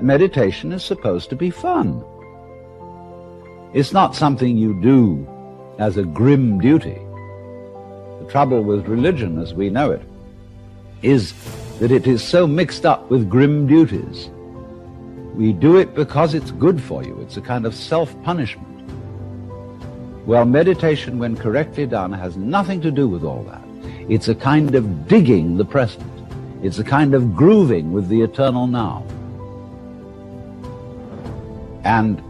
meditation is supposed to be fun. It's not something you do as a grim duty. The trouble with religion as we know it is that it is so mixed up with grim duties. We do it because it's good for you. It's a kind of self-punishment. Well, meditation, when correctly done, has nothing to do with all that. It's a kind of digging the present. It's a kind of grooving with the eternal now. And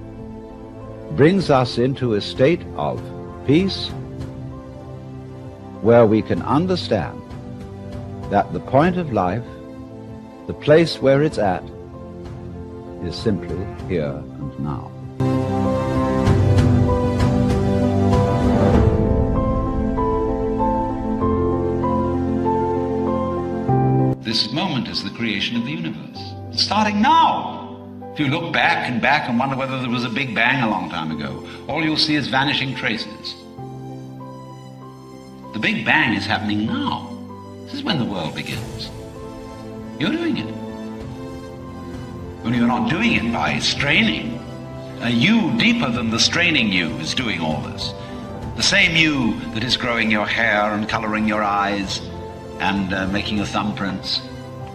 brings us into a state of peace where we can understand that the point of life, the place where it's at, is simply here and now. This moment is the creation of the universe, starting now. If you look back and wonder whether there was a big bang a long time ago, all you'll see is vanishing traces. The big bang is happening now. This is when the world begins. You're doing it. Only you're not doing it by straining. A you deeper than the straining you is doing all this. The same you that is growing your hair and coloring your eyes and making your thumbprints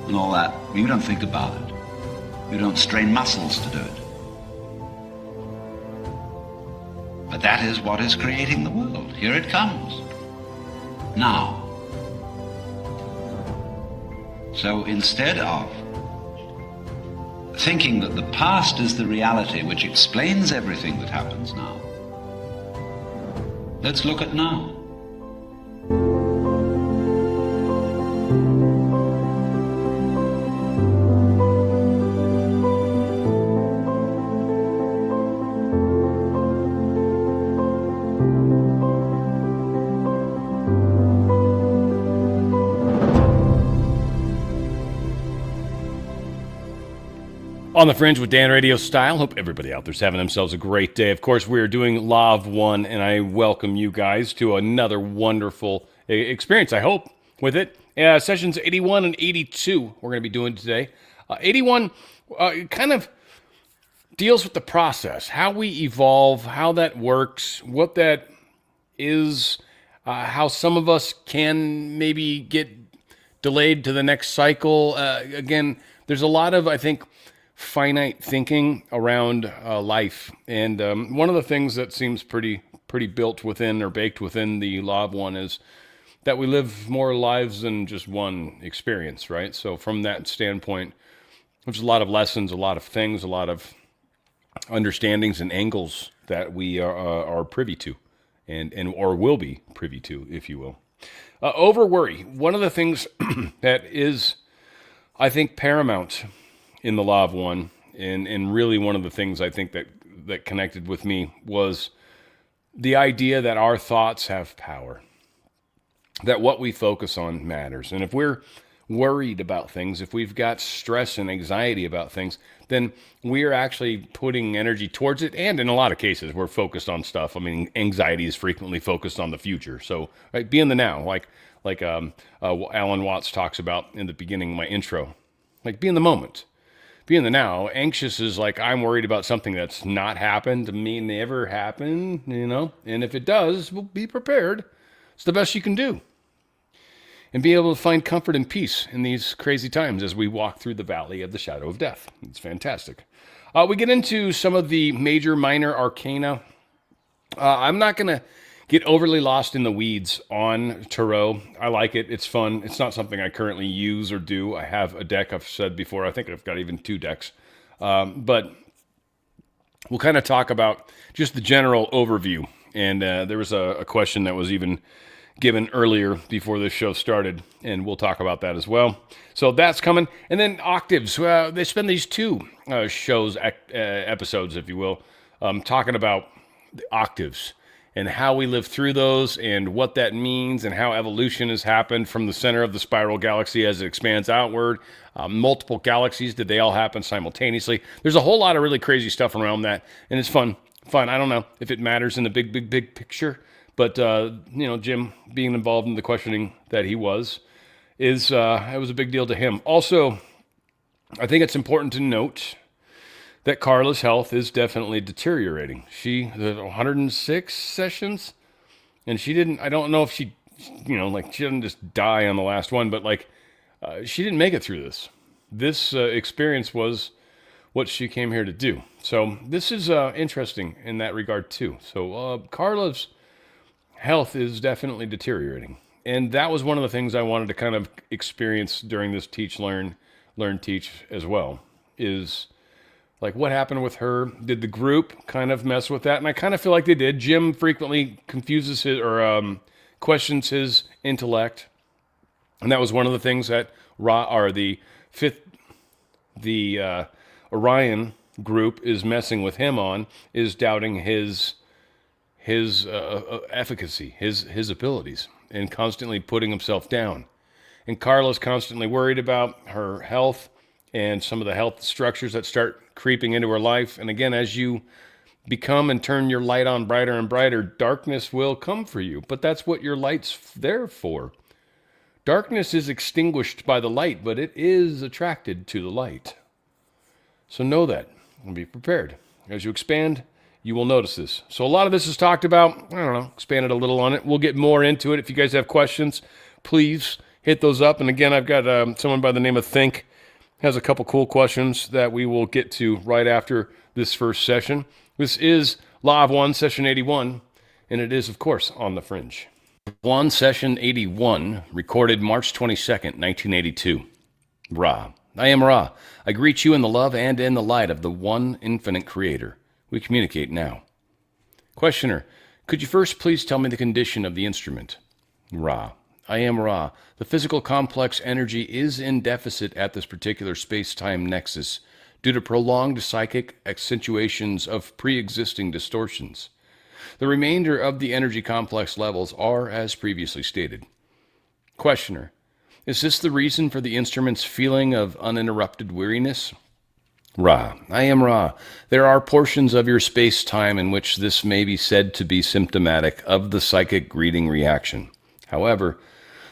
and all that. You don't think about it. You don't strain muscles to do it. But that is what is creating the world. Here it comes. Now. So instead of thinking that the past is the reality which explains everything that happens now, let's look at now. On the Fringe with Dan RadioStyle. Hope everybody out there's having themselves a great day. Of course, we are doing Law of One, and I welcome you guys to another wonderful experience, I hope, with it. Sessions 81 and 82 we're going to be doing today. 81 kind of deals with the process, how we evolve, how that works, what that is, how some of us can maybe get delayed to the next cycle. Again, there's a lot of, I think, finite thinking around life, and one of the things that seems pretty built within or baked within the Law of One is that we live more lives than just one experience, right? So from that standpoint, there's a lot of lessons, a lot of things, a lot of understandings and angles that we are privy to, and or will be privy to, if you will. Over worry. One of the things that is, I think, paramount in the Law of One, and really one of the things I think that connected with me was the idea that our thoughts have power, that what we focus on matters. And if we're worried about things, if we've got stress and anxiety about things, then we're actually putting energy towards it. And in a lot of cases, we're focused on stuff. I mean, anxiety is frequently focused on the future. So right, be in the now, like Alan Watts talks about in the beginning of my intro, like be in the moment. Be in the now. Anxious is like, I'm worried about something that's not happened, may never happen, and if it does, well, be prepared. It's the best you can do. And be able to find comfort and peace in these crazy times as we walk through the valley of the shadow of death. It's fantastic. We get into some of the major, minor arcana. I'm not going to get overly lost in the weeds on tarot. I like it. It's fun. It's not something I currently use or do. I have a deck, I've said before. I think I've got even 2 decks. But we'll kind of talk about just the general overview. And there was a question that was even given earlier before this show started, and we'll talk about that as well. So that's coming. And then octaves. They spend these 2 episodes, if you will, talking about the octaves and how we live through those and what that means and how evolution has happened from the center of the spiral galaxy as it expands outward. Multiple galaxies, did they all happen simultaneously? There's a whole lot of really crazy stuff around that, and it's fun. I don't know if it matters in the big picture, but Jim being involved in the questioning that he was, it was a big deal to him. Also, I think it's important to note that Carla's health is definitely deteriorating. She did 106 sessions, and she didn't, I don't know if she, she didn't just die on the last one, but she didn't make it through this. This experience was what she came here to do. So this is interesting in that regard too. So Carla's health is definitely deteriorating. And that was one of the things I wanted to kind of experience during this teach, learn, teach as well, is like what happened with her. Did the group kind of mess with that? And I kind of feel like they did. Jim frequently confuses his or questions his intellect. And that was one of the things that the Orion group is messing with him on, is doubting his efficacy, his abilities, and constantly putting himself down. And Carla's constantly worried about her health and some of the health structures that start creeping into her life. And again, as you become and turn your light on brighter and brighter, darkness will come for you. But that's what your light's there for. Darkness is extinguished by the light, but it is attracted to the light. So know that and be prepared. As you expand, you will notice this. So a lot of this is talked about. I don't know, expanded a little on it. We'll get more into it. If you guys have questions, please hit those up. And again, I've got someone by the name of Think has a couple cool questions that we will get to right after this first session. This is Law of One, Session 81, and it is, of course, on the Fringe. One, Session 81, recorded March 22nd, 1982. Ra. I am Ra. I greet you in the love and in the light of the one infinite creator. We communicate now. Questioner, could you first please tell me the condition of the instrument? Ra. I am Ra. The physical complex energy is in deficit at this particular space-time nexus due to prolonged psychic accentuations of pre-existing distortions. The remainder of the energy complex levels are as previously stated. Questioner, is this the reason for the instrument's feeling of uninterrupted weariness? Ra. I am Ra. There are portions of your space-time in which this may be said to be symptomatic of the psychic greeting reaction. However,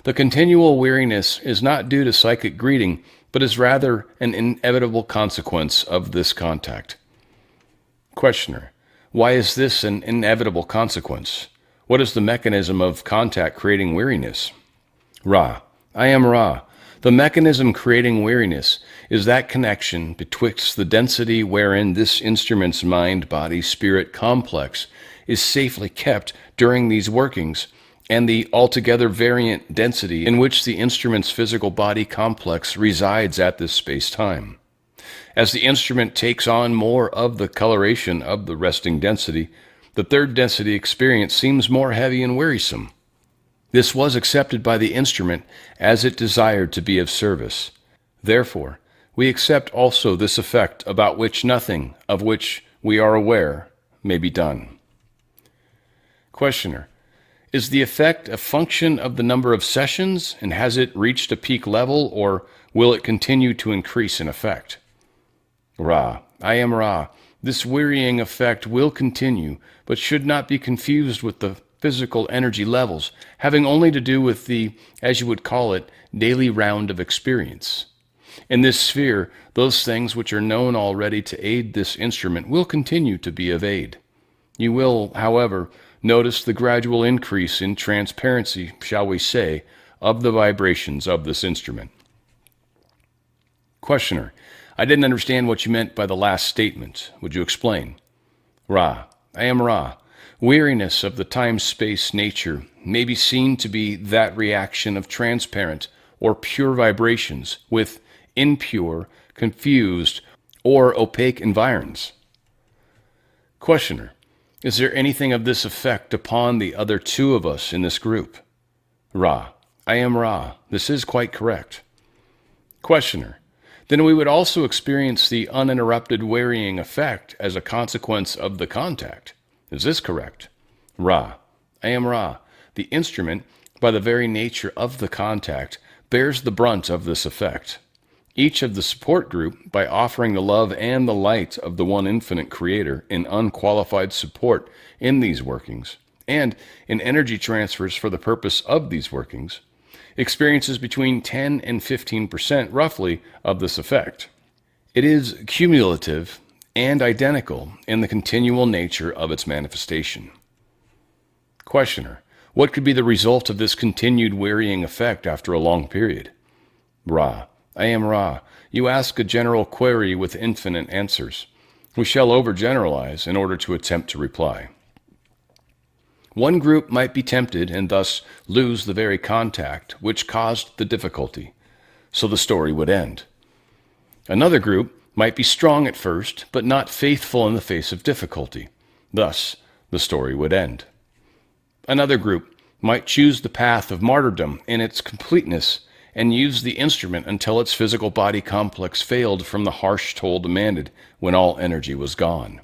the continual weariness is not due to psychic greeting, but is rather an inevitable consequence of this contact. Questioner, why is this an inevitable consequence? What is the mechanism of contact creating weariness? Ra. I am Ra. The mechanism creating weariness is that connection betwixt the density wherein this instrument's mind-body-spirit complex is safely kept during these workings, and the altogether variant density in which the instrument's physical body complex resides at this space-time. As the instrument takes on more of the coloration of the resting density, the third density experience seems more heavy and wearisome. This was accepted by the instrument as it desired to be of service. Therefore, we accept also this effect about which nothing of which we are aware may be done. Questioner, is the effect a function of the number of sessions, and has it reached a peak level, or will it continue to increase in effect? Ra. I am Ra. This wearying effect will continue, but should not be confused with the physical energy levels, having only to do with the, as you would call it, daily round of experience. In this sphere, those things which are known already to aid this instrument will continue to be of aid. You will, however, notice the gradual increase in transparency, shall we say, of the vibrations of this instrument. Questioner, I didn't understand what you meant by the last statement. Would you explain? Ra. I am Ra. Weariness of the time-space nature may be seen to be that reaction of transparent or pure vibrations with impure, confused, or opaque environs. Questioner, is there anything of this effect upon the other two of us in this group? Ra. I am Ra. This is quite correct. Questioner, then we would also experience the uninterrupted wearying effect as a consequence of the contact. Is this correct? Ra. I am Ra. The instrument, by the very nature of the contact, bears the brunt of this effect. Each of the support group, by offering the love and the light of the one infinite creator in unqualified support in these workings, and in energy transfers for the purpose of these workings, experiences between 10 and 15% roughly of this effect. It is cumulative and identical in the continual nature of its manifestation. Questioner: what could be the result of this continued wearying effect after a long period? Ra: I am Ra. You ask a general query with infinite answers. We shall overgeneralize in order to attempt to reply. One group might be tempted and thus lose the very contact which caused the difficulty, so the story would end. Another group might be strong at first, but not faithful in the face of difficulty. Thus, the story would end. Another group might choose the path of martyrdom in its completeness and use the instrument until its physical body complex failed from the harsh toll demanded when all energy was gone.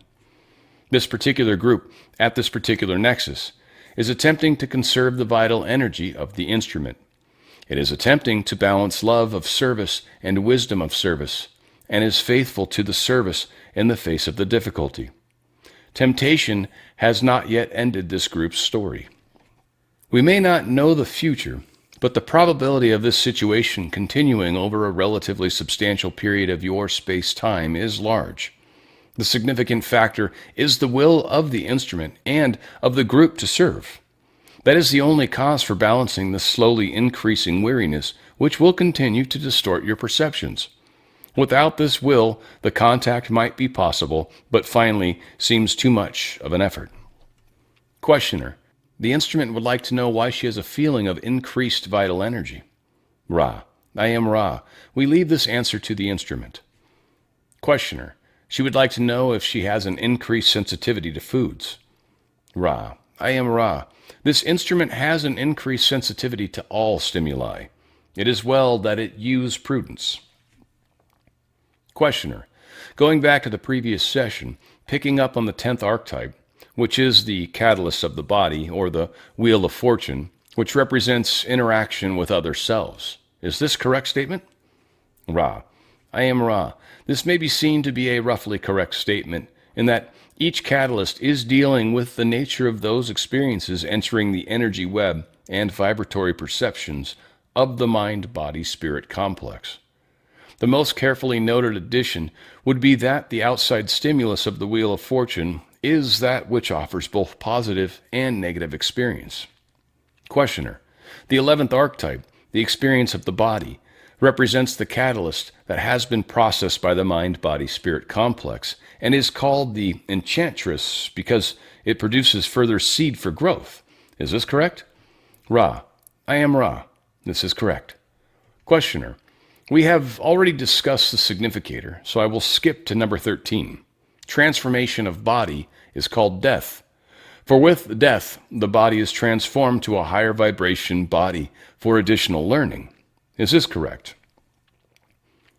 This particular group, at this particular nexus, is attempting to conserve the vital energy of the instrument. It is attempting to balance love of service and wisdom of service, and is faithful to the service in the face of the difficulty. Temptation has not yet ended this group's story. We may not know the future, but the probability of this situation continuing over a relatively substantial period of your space-time is large. The significant factor is the will of the instrument and of the group to serve. That is the only cause for balancing the slowly increasing weariness, which will continue to distort your perceptions. Without this will, the contact might be possible, but finally seems too much of an effort. Questioner: the instrument would like to know why she has a feeling of increased vital energy. Ra: I am Ra. We leave this answer to the instrument. Questioner: she would like to know if she has an increased sensitivity to foods. Ra: I am Ra. This instrument has an increased sensitivity to all stimuli. It is well that it use prudence. Questioner: going back to the previous session, picking up on the 10th archetype, which is the catalyst of the body, or the wheel of fortune, which represents interaction with other selves. Is this correct statement? Ra: I am Ra. This may be seen to be a roughly correct statement, in that each catalyst is dealing with the nature of those experiences entering the energy web and vibratory perceptions of the mind-body-spirit complex. The most carefully noted addition would be that the outside stimulus of the Wheel of Fortune is that which offers both positive and negative experience. Questioner: the 11th archetype, the experience of the body, represents the catalyst that has been processed by the mind-body-spirit complex and is called the enchantress because it produces further seed for growth. Is this correct? Ra: I am Ra. This is correct. Questioner: we have already discussed the significator, so I will skip to number 13. Transformation of body is called death. For with death, the body is transformed to a higher vibration body for additional learning. Is this correct?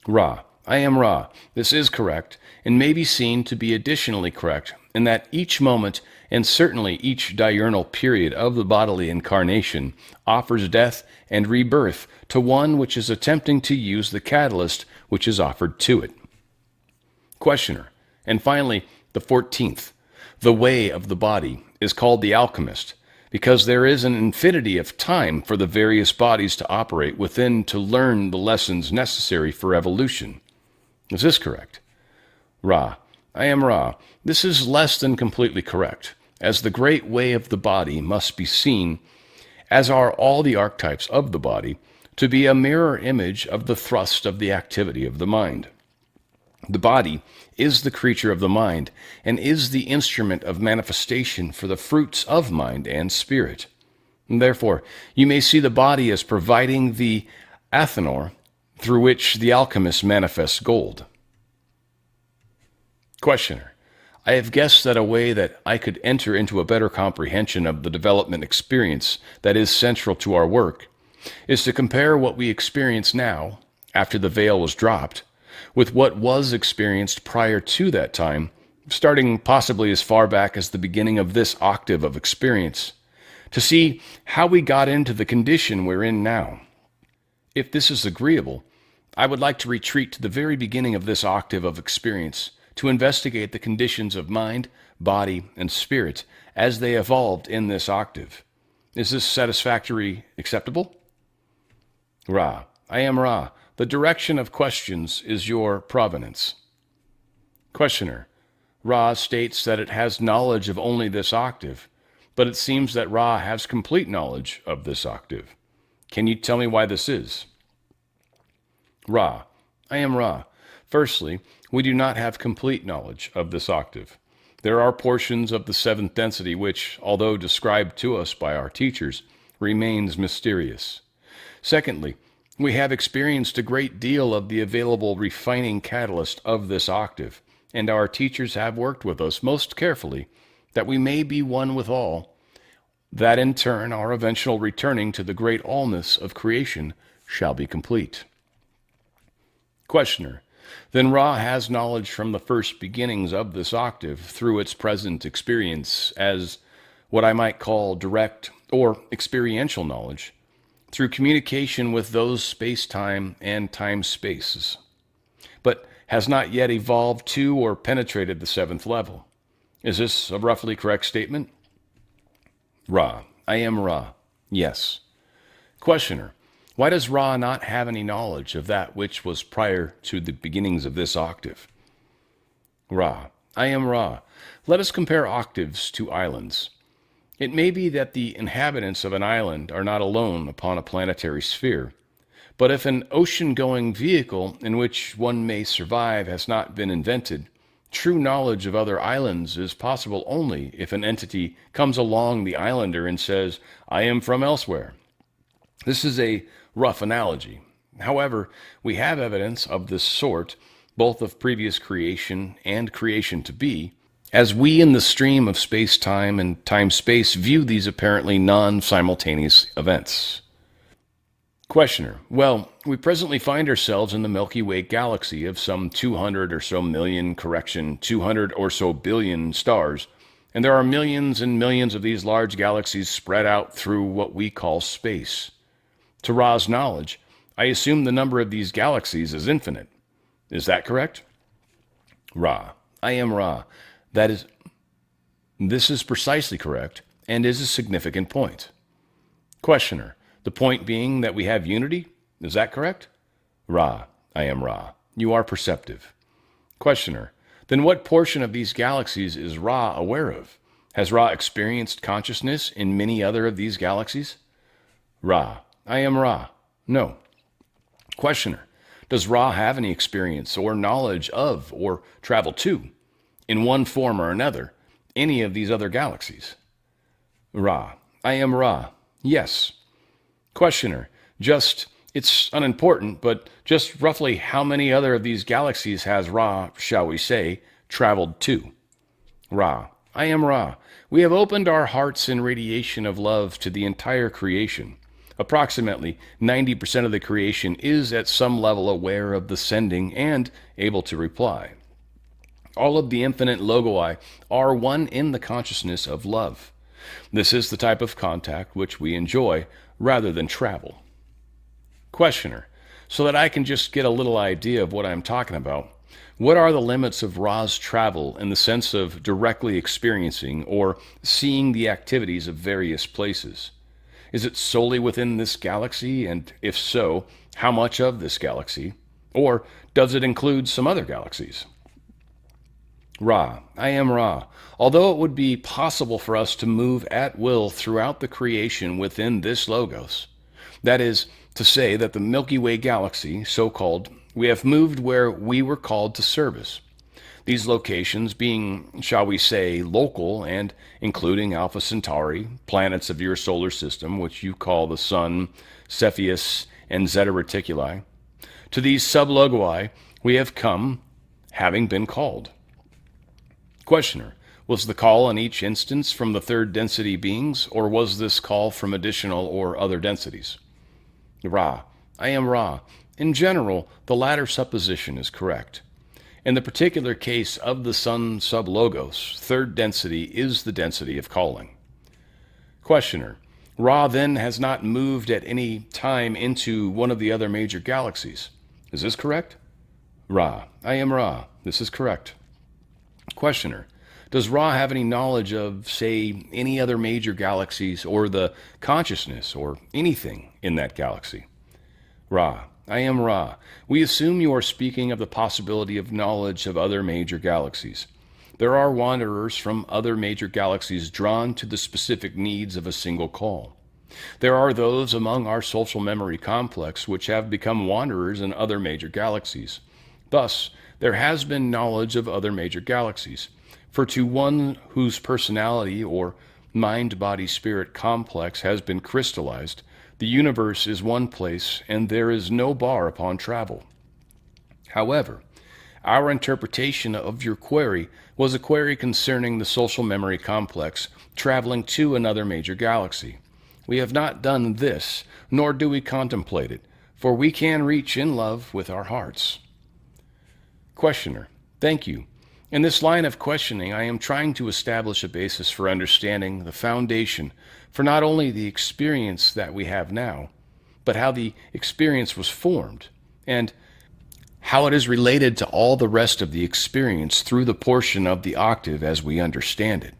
Ra: I am Ra. This is correct, and may be seen to be additionally correct in that each moment, and certainly each diurnal period of the bodily incarnation, offers death and rebirth to one which is attempting to use the catalyst which is offered to it. Questioner: and finally, the 14th, the way of the body, is called the alchemist, because there is an infinity of time for the various bodies to operate within to learn the lessons necessary for evolution. Is this correct? Ra: I am Ra. This is less than completely correct, as the great way of the body must be seen, as are all the archetypes of the body, to be a mirror image of the thrust of the activity of the mind. The body is the creature of the mind, and is the instrument of manifestation for the fruits of mind and spirit. And therefore, you may see the body as providing the athanor through which the alchemist manifests gold. Questioner: I have guessed that a way that I could enter into a better comprehension of the development experience that is central to our work is to compare what we experience now, after the veil was dropped, with what was experienced prior to that time, starting possibly as far back as the beginning of this octave of experience, to see how we got into the condition we're in now. If this is agreeable, I would like to retreat to the very beginning of this octave of experience to investigate the conditions of mind, body, and spirit as they evolved in this octave. Is this satisfactory, acceptable? Ra: I am Ra. The direction of questions is your provenance. Questioner: Ra states that it has knowledge of only this octave, but it seems that Ra has complete knowledge of this octave. Can you tell me why this is? Ra, I am Ra. Firstly, we do not have complete knowledge of this octave. There are portions of the seventh density which, although described to us by our teachers, remains mysterious. Secondly, we have experienced a great deal of the available refining catalyst of this octave, and our teachers have worked with us most carefully that we may be one with all, that in turn our eventual returning to the great allness of creation shall be complete. Questioner, then Ra has knowledge from the first beginnings of this octave through its present experience as what I might call direct or experiential knowledge, through communication with those space-time and time-spaces, but has not yet evolved to or penetrated the seventh level. Is this a roughly correct statement? Ra, I am Ra. Yes. Questioner, why does Ra not have any knowledge of that which was prior to the beginnings of this octave? Ra, I am Ra. Let us compare octaves to islands. It may be that the inhabitants of an island are not alone upon a planetary sphere, but if an ocean-going vehicle in which one may survive has not been invented, true knowledge of other islands is possible only if an entity comes along the islander and says, I am from elsewhere. This is a rough analogy. However, we have evidence of this sort, both of previous creation and creation to be, as we in the stream of space-time and time-space view these apparently non-simultaneous events. Questioner, well, we presently find ourselves in the Milky Way galaxy of some 200 or so million, 200 or so billion stars, and there are millions and millions of these large galaxies spread out through what we call space. To Ra's knowledge, I assume the number of these galaxies is infinite. Is that correct? Ra, I am Ra. This is precisely correct, and is a significant point. Questioner, the point being that we have unity? Is that correct? Ra, I am Ra. You are perceptive. Questioner, then what portion of these galaxies is Ra aware of? Has Ra experienced consciousness in many other of these galaxies? Ra, I am Ra. No. Questioner, does Ra have any experience or knowledge of or travel to, in one form or another, any of these other galaxies? Ra, I am Ra. Yes. Questioner, it's unimportant, but just roughly how many other of these galaxies has Ra, shall we say, traveled to? Ra, I am Ra. We have opened our hearts in radiation of love to the entire creation. Approximately 90% of the creation is at some level aware of the sending and able to reply. All of the infinite logoi are one in the consciousness of love. This is the type of contact which we enjoy rather than travel. Questioner, so that I can just get a little idea of what I'm talking about, what are the limits of Ra's travel in the sense of directly experiencing or seeing the activities of various places? Is it solely within this galaxy, and if so, how much of this galaxy? Or does it include some other galaxies? Ra, I am Ra. Although it would be possible for us to move at will throughout the creation within this logos, that is to say that the Milky Way galaxy, so-called, we have moved where we were called to service. These locations being, shall we say, local and including Alpha Centauri, planets of your solar system, which you call the Sun, Cepheus, and Zeta Reticuli. To these sublogoi we have come, having been called. Questioner, was the call in each instance from the third density beings, or was this call from additional or other densities? Ra, I am Ra. In general, the latter supposition is correct. In the particular case of the Sun sublogos, third density is the density of calling. Questioner, Ra then has not moved at any time into one of the other major galaxies. Is this correct? Ra, I am Ra. This is correct. Questioner, does Ra have any knowledge of, say, any other major galaxies or the consciousness or anything in that galaxy? Ra, I am Ra. We assume you are speaking of the possibility of knowledge of other major galaxies. there are wanderers from other major galaxies drawn to the specific needs of a single call. There are those among our social memory complex which have become wanderers in other major galaxies. Thus, there has been knowledge of other major galaxies. For to one whose personality or mind-body-spirit complex has been crystallized, the universe is one place and there is no bar upon travel. However, our interpretation of your query was a query concerning the social memory complex traveling to another major galaxy. We have not done this, nor do we contemplate it, for we can reach in love with our hearts. Questioner: thank you. In this line of questioning, I am trying to establish a basis for understanding the foundation for not only the experience that we have now, but how the experience was formed, and how it is related to all the rest of the experience through the portion of the octave as we understand it.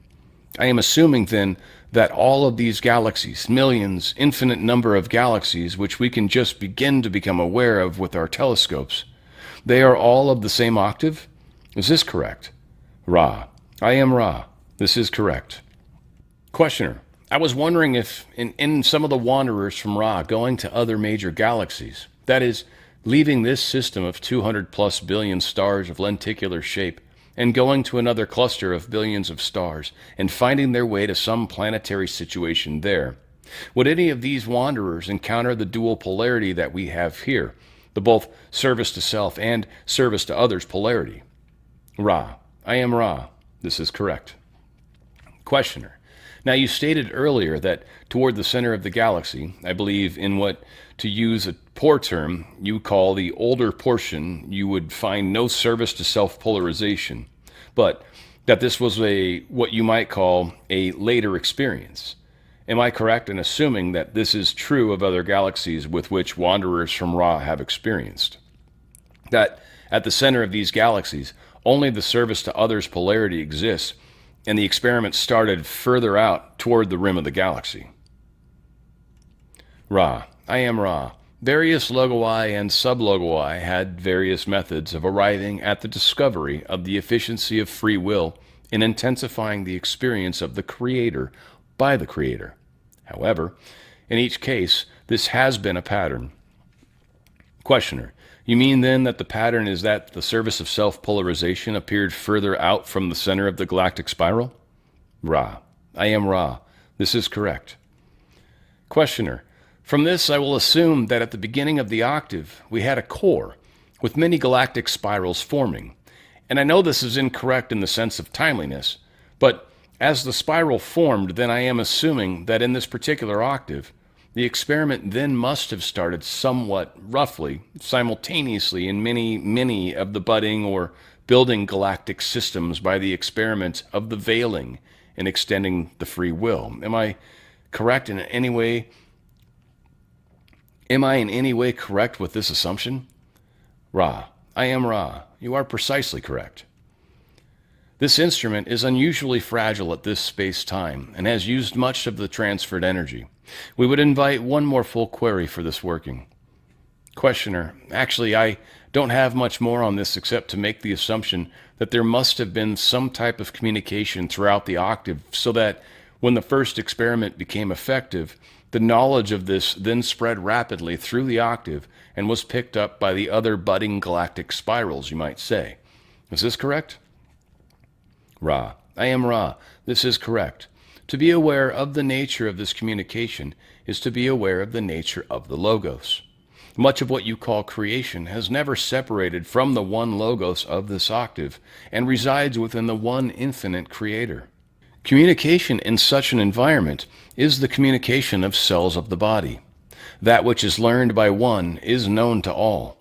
I am assuming, then, that all of these galaxies, millions, infinite number of galaxies, which we can just begin to become aware of with our telescopes, they are all of the same octave? Is this correct? Ra: I am Ra. This is correct. Questioner: I was wondering if in some of the wanderers from Ra going to other major galaxies, that is, leaving this system of 200 plus billion stars of lenticular shape and going to another cluster of billions of stars and finding their way to some planetary situation there, would any of these wanderers encounter the dual polarity that we have here, the both service to self and service to others polarity? Ra: I am Ra. This is correct. Questioner: Now you stated earlier that toward the center of the galaxy, I believe in what, to use a poor term, you call the older portion, you would find no service to self-polarization, but that this was what you might call a later experience. Am I correct in assuming that this is true of other galaxies with which wanderers from Ra have experienced? That at the center of these galaxies, only the service to others polarity exists, and the experiment started further out toward the rim of the galaxy? Ra: I am Ra. Various logoi and sublogoi had various methods of arriving at the discovery of the efficiency of free will in intensifying the experience of the Creator by the Creator. However, in each case, this has been a pattern. Questioner: You mean then that the pattern is that the service of self-polarization appeared further out from the center of the galactic spiral? Ra: I am Ra. This is correct. Questioner: From this I will assume that at the beginning of the octave we had a core with many galactic spirals forming, and I know this is incorrect in the sense of timeliness, but as the spiral formed, then I am assuming that in this particular octave the experiment then must have started somewhat roughly, simultaneously in many of the budding or building galactic systems by the experiment of the veiling and extending the free will. Am I correct in any way? Am I in any way correct with this assumption? Ra: I am Ra. You are precisely correct. This instrument is unusually fragile at this space-time and has used much of the transferred energy. We would invite one more full query for this working. Questioner: Actually, I don't have much more on this except to make the assumption that there must have been some type of communication throughout the octave so that when the first experiment became effective, the knowledge of this then spread rapidly through the octave and was picked up by the other budding galactic spirals, you might say. Is this correct? Ra: I am Ra. This is correct. To be aware of the nature of this communication is to be aware of the nature of the Logos. Much of what you call creation has never separated from the one Logos of this octave and resides within the one infinite Creator. Communication in such an environment is the communication of cells of the body. That which is learned by one is known to all.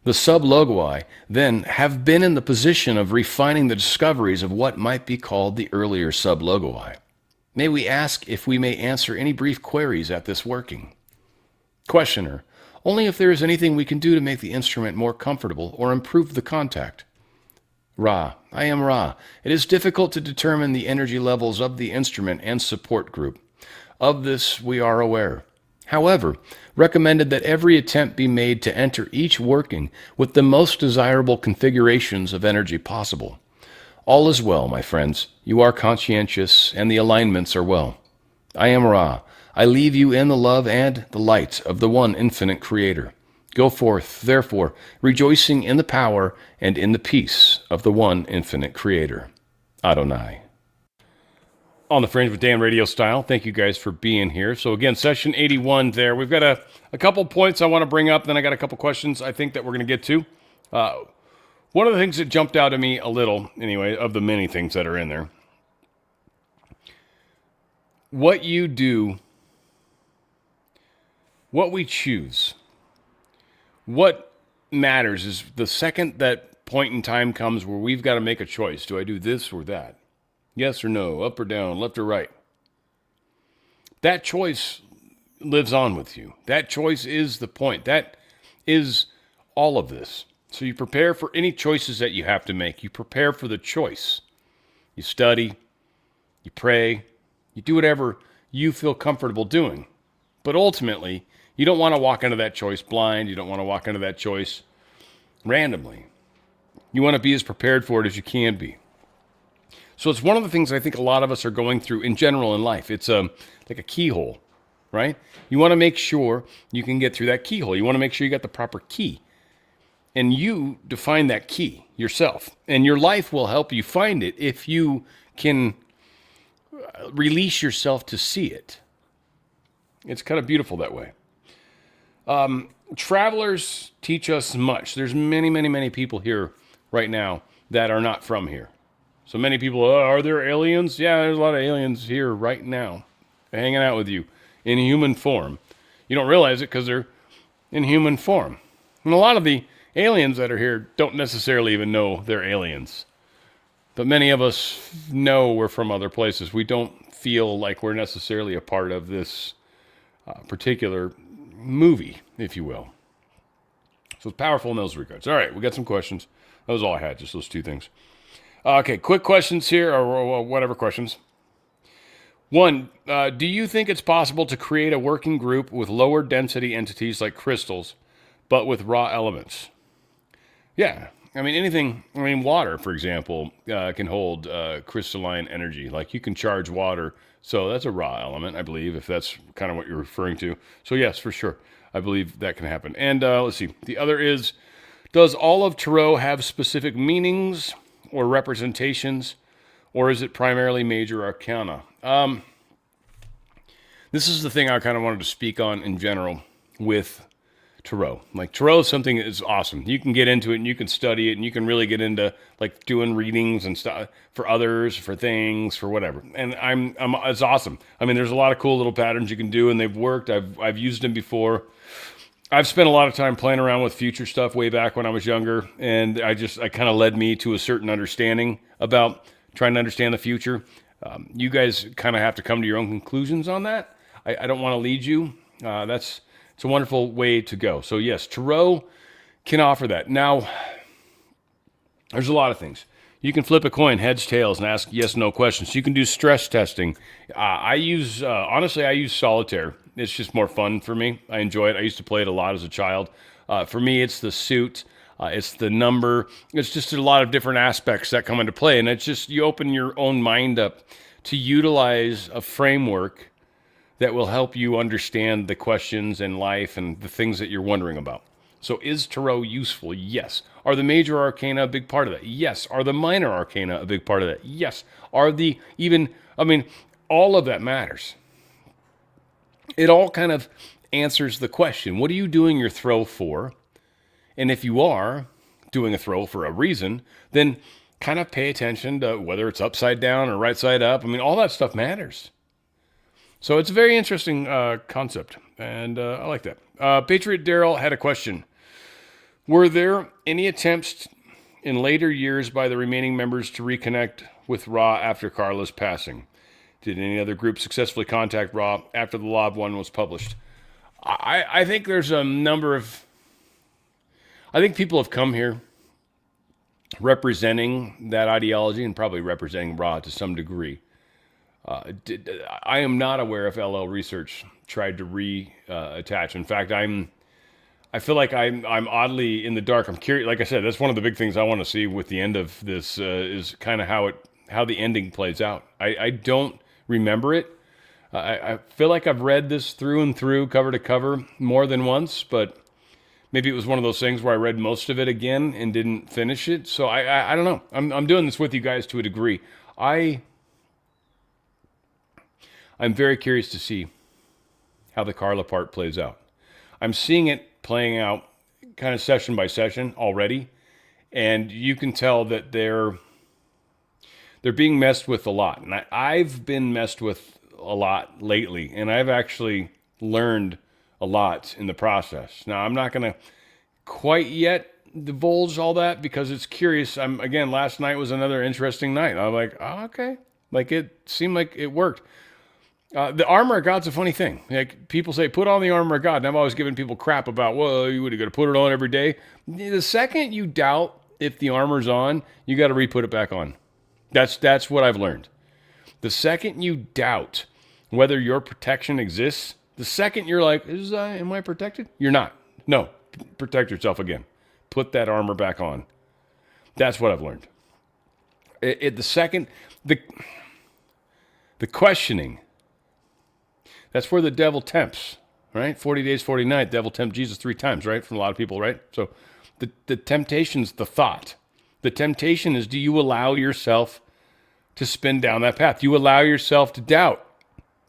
The sublogoi, then, have been in the position of refining the discoveries of what might be called the earlier sublogoi. May we ask if we may answer any brief queries at this working? Questioner: Only if there is anything we can do to make the instrument more comfortable or improve the contact. Ra: I am Ra. It is difficult to determine the energy levels of the instrument and support group. Of this we are aware. However, recommended that every attempt be made to enter each working with the most desirable configurations of energy possible. All is well, my friends. You are conscientious, and the alignments are well. I am Ra. I leave you in the love and the light of the one infinite Creator. Go forth, therefore, rejoicing in the power and in the peace of the one infinite Creator. Adonai. On the Fringe with Dan RadioStyle. Thank you guys for being here. So again, session 81 there. We've got a couple points I want to bring up, then I got a couple questions I think that we're going to get to. One of the things that jumped out at me a little, anyway, of the many things that are in there, what you do, what we choose, what matters is the second that point in time comes where we've got to make a choice. Do I do this or that? Yes or no, up or down, left or right? That choice lives on with you. That choice is the point. That is all of this. So you prepare for any choices that you have to make. You prepare for the choice. You study, you pray, you do whatever you feel comfortable doing. But ultimately, you don't want to walk into that choice blind. You don't want to walk into that choice randomly. You want to be as prepared for it as you can be. So it's one of the things I think a lot of us are going through in general in life. It's like a keyhole, right? You want to make sure you can get through that keyhole. You want to make sure you got the proper key. And you define that key yourself. And your life will help you find it if you can release yourself to see it. It's kind of beautiful that way. Travelers teach us much. There's many, many, many people here right now that are not from here. So many people, are there aliens? Yeah, there's a lot of aliens here right now, hanging out with you in human form. You don't realize it because they're in human form. And a lot of the aliens that are here don't necessarily even know they're aliens. But many of us know we're from other places. We don't feel like we're necessarily a part of this particular movie, if you will. So it's powerful in those regards. All right, we got some questions. That was all I had, just those two things. Okay, quick questions here, or whatever questions. One, do you think it's possible to create a working group with lower density entities like crystals, but with raw elements? Yeah, I mean, water, for example, can hold crystalline energy. Like you can charge water, so that's a raw element, I believe, if that's kind of what you're referring to. So yes, for sure, I believe that can happen. And let's see, the other is, does all of Tarot have specific meanings or representations, or is it primarily major arcana? This is the thing I kind of wanted to speak on in general with Tarot. Like Tarot is something that is awesome. You can get into it and you can study it and you can really get into like doing readings and stuff for others, for things, for whatever. And it's awesome. I mean, there's a lot of cool little patterns you can do and they've worked. I've used them before. I've spent a lot of time playing around with future stuff way back when I was younger, and I kind of led me to a certain understanding about trying to understand the future. You guys kind of have to come to your own conclusions on that. I don't want to lead you. It's a wonderful way to go. So yes, Tarot can offer that. Now, there's a lot of things. You can flip a coin, heads, tails, and ask yes/no questions. You can do stress testing. I use solitaire. It's just more fun for me. I enjoy it. I used to play it a lot as a child. For me, it's the suit. It's the number. It's just a lot of different aspects that come into play. And it's just, you open your own mind up to utilize a framework that will help you understand the questions in life and the things that you're wondering about. So is Tarot useful? Yes. Are the major arcana a big part of that? Yes. Are the minor arcana a big part of that? Yes. All of that matters. It all kind of answers the question, what are you doing your throw for? And if you are doing a throw for a reason, then kind of pay attention to whether it's upside down or right side up. I mean, all that stuff matters. So it's a very interesting concept, and I like that. Patriot Daryl had a question. Were there any attempts in later years by the remaining members to reconnect with Ra after Carla's passing? Did any other group successfully contact Ra after the Law of One was published? I think there's a number of... I think people have come here representing that ideology and probably representing Ra to some degree. I am not aware if LL Research tried to reattach. In fact, I feel like I'm oddly in the dark. I'm curious. Like I said, that's one of the big things I want to see with the end of this is kind of how the ending plays out. I don't remember it. I feel like I've read this through and through, cover to cover, more than once, but maybe it was one of those things where I read most of it again and didn't finish it. So I don't know. I'm doing this with you guys to a degree. I'm very curious to see how the Carla part plays out. I'm seeing it playing out kind of session by session already, and you can tell that they're being messed with a lot. And I've been messed with a lot lately, and I've actually learned a lot in the process. Now, I'm not going to quite yet divulge all that because it's curious. Again, last night was another interesting night. I'm like, oh, okay. Like, it seemed like it worked. The armor of God's a funny thing. Like, people say, put on the armor of God. And I've always given people crap about, well, you would have got to put it on every day. The second you doubt if the armor's on, you got to re-put it back on. That's what I've learned. The second you doubt whether your protection exists, the second you're like, am I protected? You're not. No, protect yourself again. Put that armor back on. That's what I've learned. The questioning, that's where the devil tempts, right? 40 days, 40 nights, devil tempt Jesus 3 times, right? From a lot of people, right? So the temptation's the thought. The temptation is, do you allow yourself to spin down that path? Do you allow yourself to doubt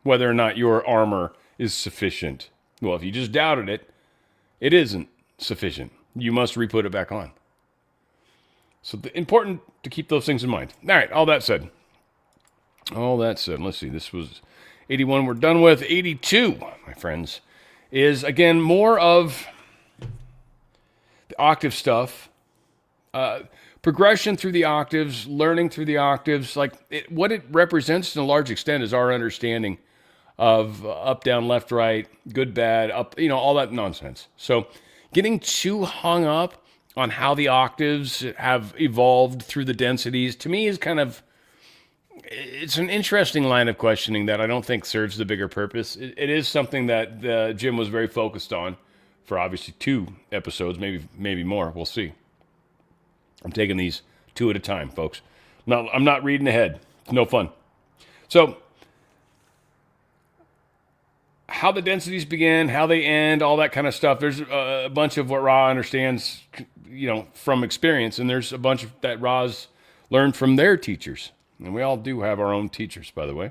whether or not your armor is sufficient? Well, if you just doubted it, it isn't sufficient. You must re-put it back on. So important to keep those things in mind. All right, all that said, let's see, this was 81 we're done with. 82, my friends, is, again, more of the octave stuff. Progression through the octaves, learning through the octaves. Like, what it represents to a large extent is our understanding of up, down, left, right, good, bad, up, all that nonsense. So getting too hung up on how the octaves have evolved through the densities, to me, is kind of, it's an interesting line of questioning that I don't think serves the bigger purpose. It is something that Jim was very focused on for obviously 2 episodes, maybe more. We'll see. I'm taking these 2 at a time, folks. I'm not reading ahead. It's no fun. So, how the densities begin, how they end, all that kind of stuff. There's a bunch of what Ra understands, from experience, and there's a bunch of that Ra's learned from their teachers. And we all do have our own teachers, by the way.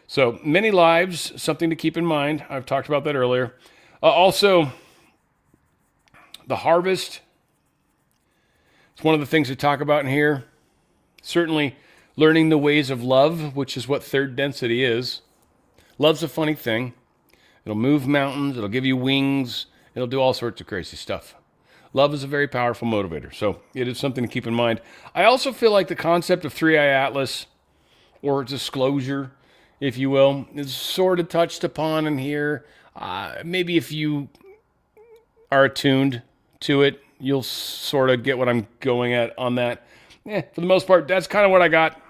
So, many lives, something to keep in mind. I've talked about that earlier. Also, the harvest. It's one of the things we talk about in here. Certainly, learning the ways of love, which is what third density is. Love's a funny thing. It'll move mountains. It'll give you wings. It'll do all sorts of crazy stuff. Love is a very powerful motivator, so it is something to keep in mind. I also feel like the concept of Three-Eye Atlas, or disclosure, if you will, is sort of touched upon in here. Maybe if you are attuned to it, you'll sort of get what I'm going at on that. For the most part, that's kind of what I got.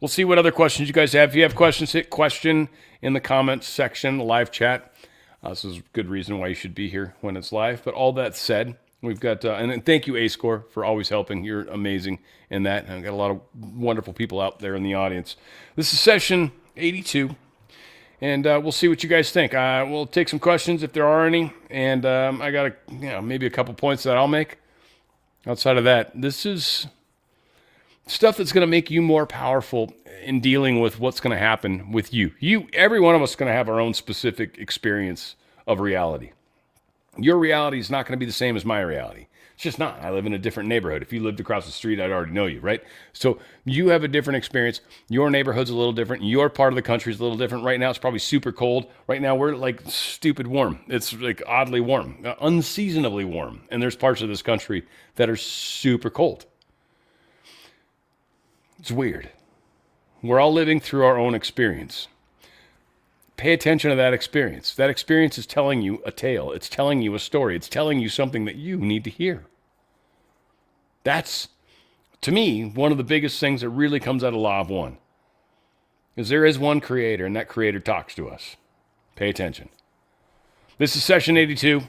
We'll see what other questions you guys have. If you have questions, hit question in the comments section, live chat. This is a good reason why you should be here when it's live. But all that said, we've got, and thank you, A-Score, for always helping. You're amazing in that. And I've got a lot of wonderful people out there in the audience. This is session 82. And we'll see what you guys think. We'll take some questions if there are any. And I got maybe a couple points that I'll make. Outside of that, this is stuff that's going to make you more powerful in dealing with what's going to happen with you. Every one of us is going to have our own specific experience of reality. Your reality is not going to be the same as my reality. It's just not. I live in a different neighborhood. If you lived across the street, I'd already know you, right? So you have a different experience. Your neighborhood's a little different. Your part of the country is a little different. Right now, it's probably super cold. Right now, we're like stupid warm. It's like oddly warm, unseasonably warm. And there's parts of this country that are super cold. It's weird. We're all living through our own experience. Pay attention to that experience. That experience is telling you a tale. It's telling you a story. It's telling you something that you need to hear. That's, to me, one of the biggest things that really comes out of Law of One. Is there is one creator, and that creator talks to us. Pay attention. This is session 82.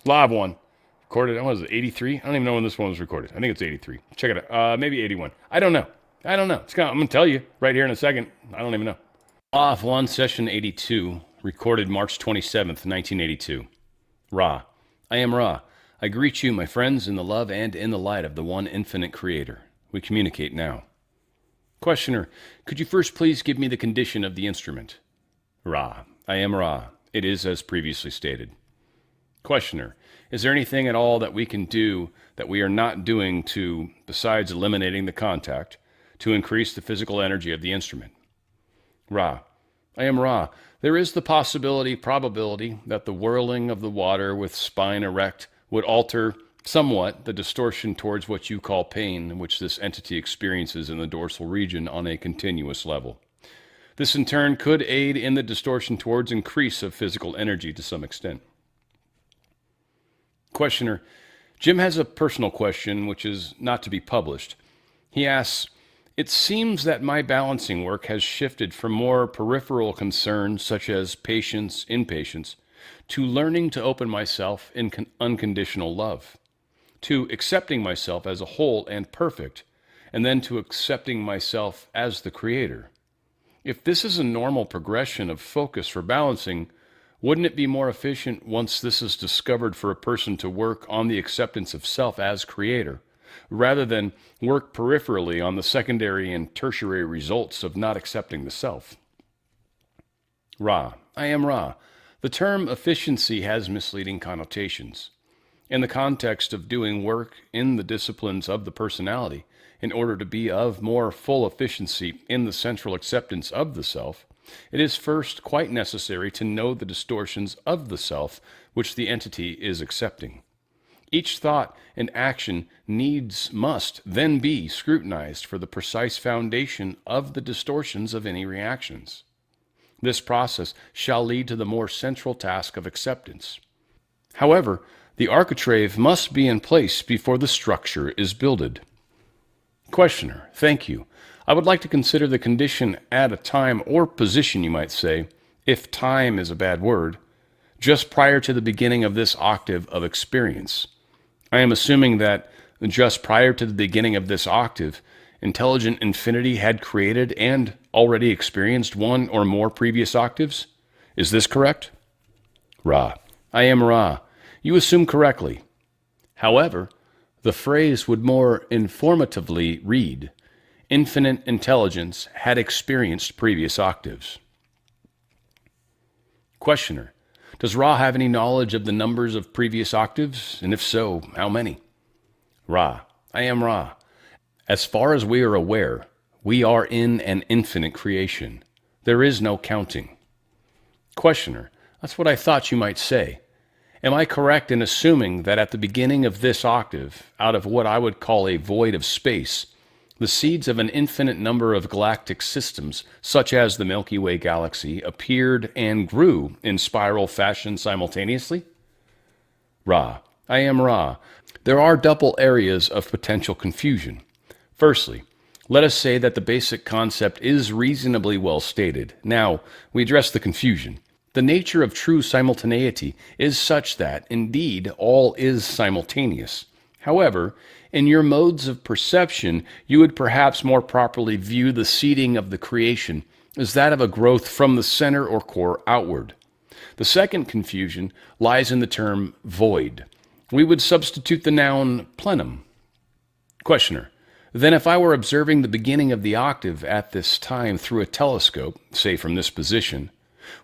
Live one. Recorded, what was it, 83? I don't even know when this one was recorded. I think it's 83. Check it out. Maybe 81. I don't know. I'm going to tell you right here in a second. I don't even know. Live one, session 82. Recorded March 27th, 1982. Ra. I am Ra. I greet you, my friends, in the love and in the light of the one infinite creator. We communicate now. Questioner, could you first please give me the condition of the instrument? Ra. I am Ra. It is as previously stated. Questioner, is there anything at all that we can do that we are not doing to, besides eliminating the contact, to increase the physical energy of the instrument? Ra. I am Ra. There is the probability that the whirling of the water with spine erect would alter somewhat the distortion towards what you call pain, which this entity experiences in the dorsal region on a continuous level. This in turn could aid in the distortion towards increase of physical energy to some extent. Questioner, Jim has a personal question which is not to be published. He asks, it seems that my balancing work has shifted from more peripheral concerns such as patience, impatience, to learning to open myself in unconditional love, to accepting myself as a whole and perfect, and then to accepting myself as the creator. If this is a normal progression of focus for balancing, wouldn't it be more efficient once this is discovered for a person to work on the acceptance of self as creator, rather than work peripherally on the secondary and tertiary results of not accepting the self? Ra. I am Ra. The term efficiency has misleading connotations. In the context of doing work in the disciplines of the personality, in order to be of more full efficiency in the central acceptance of the self, it is first quite necessary to know the distortions of the self which the entity is accepting. Each thought and action must then be scrutinized for the precise foundation of the distortions of any reactions. This process shall lead to the more central task of acceptance. However, the architrave must be in place before the structure is builded. Questioner, thank you. I would like to consider the condition at a time or position, you might say, if time is a bad word, just prior to the beginning of this octave of experience. I am assuming that just prior to the beginning of this octave, intelligent infinity had created and already experienced one or more previous octaves. Is this correct? Ra. I am Ra. You assume correctly. However, the phrase would more informatively read, infinite intelligence had experienced previous octaves. Questioner, does Ra have any knowledge of the numbers of previous octaves? And if so, how many? Ra. I am Ra. As far as we are aware, we are in an infinite creation. There is no counting. Questioner, that's what I thought you might say. Am I correct in assuming that at the beginning of this octave, out of what I would call a void of space, the seeds of an infinite number of galactic systems, such as the Milky Way galaxy, appeared and grew in spiral fashion simultaneously? Ra. I am Ra. There are double areas of potential confusion. Firstly, let us say that the basic concept is reasonably well stated. Now, we address the confusion. The nature of true simultaneity is such that, indeed, all is simultaneous. However, in your modes of perception, you would perhaps more properly view the seeding of the creation as that of a growth from the center or core outward. The second confusion lies in the term void. We would substitute the noun plenum. Questioner, then if I were observing the beginning of the octave at this time through a telescope, say from this position,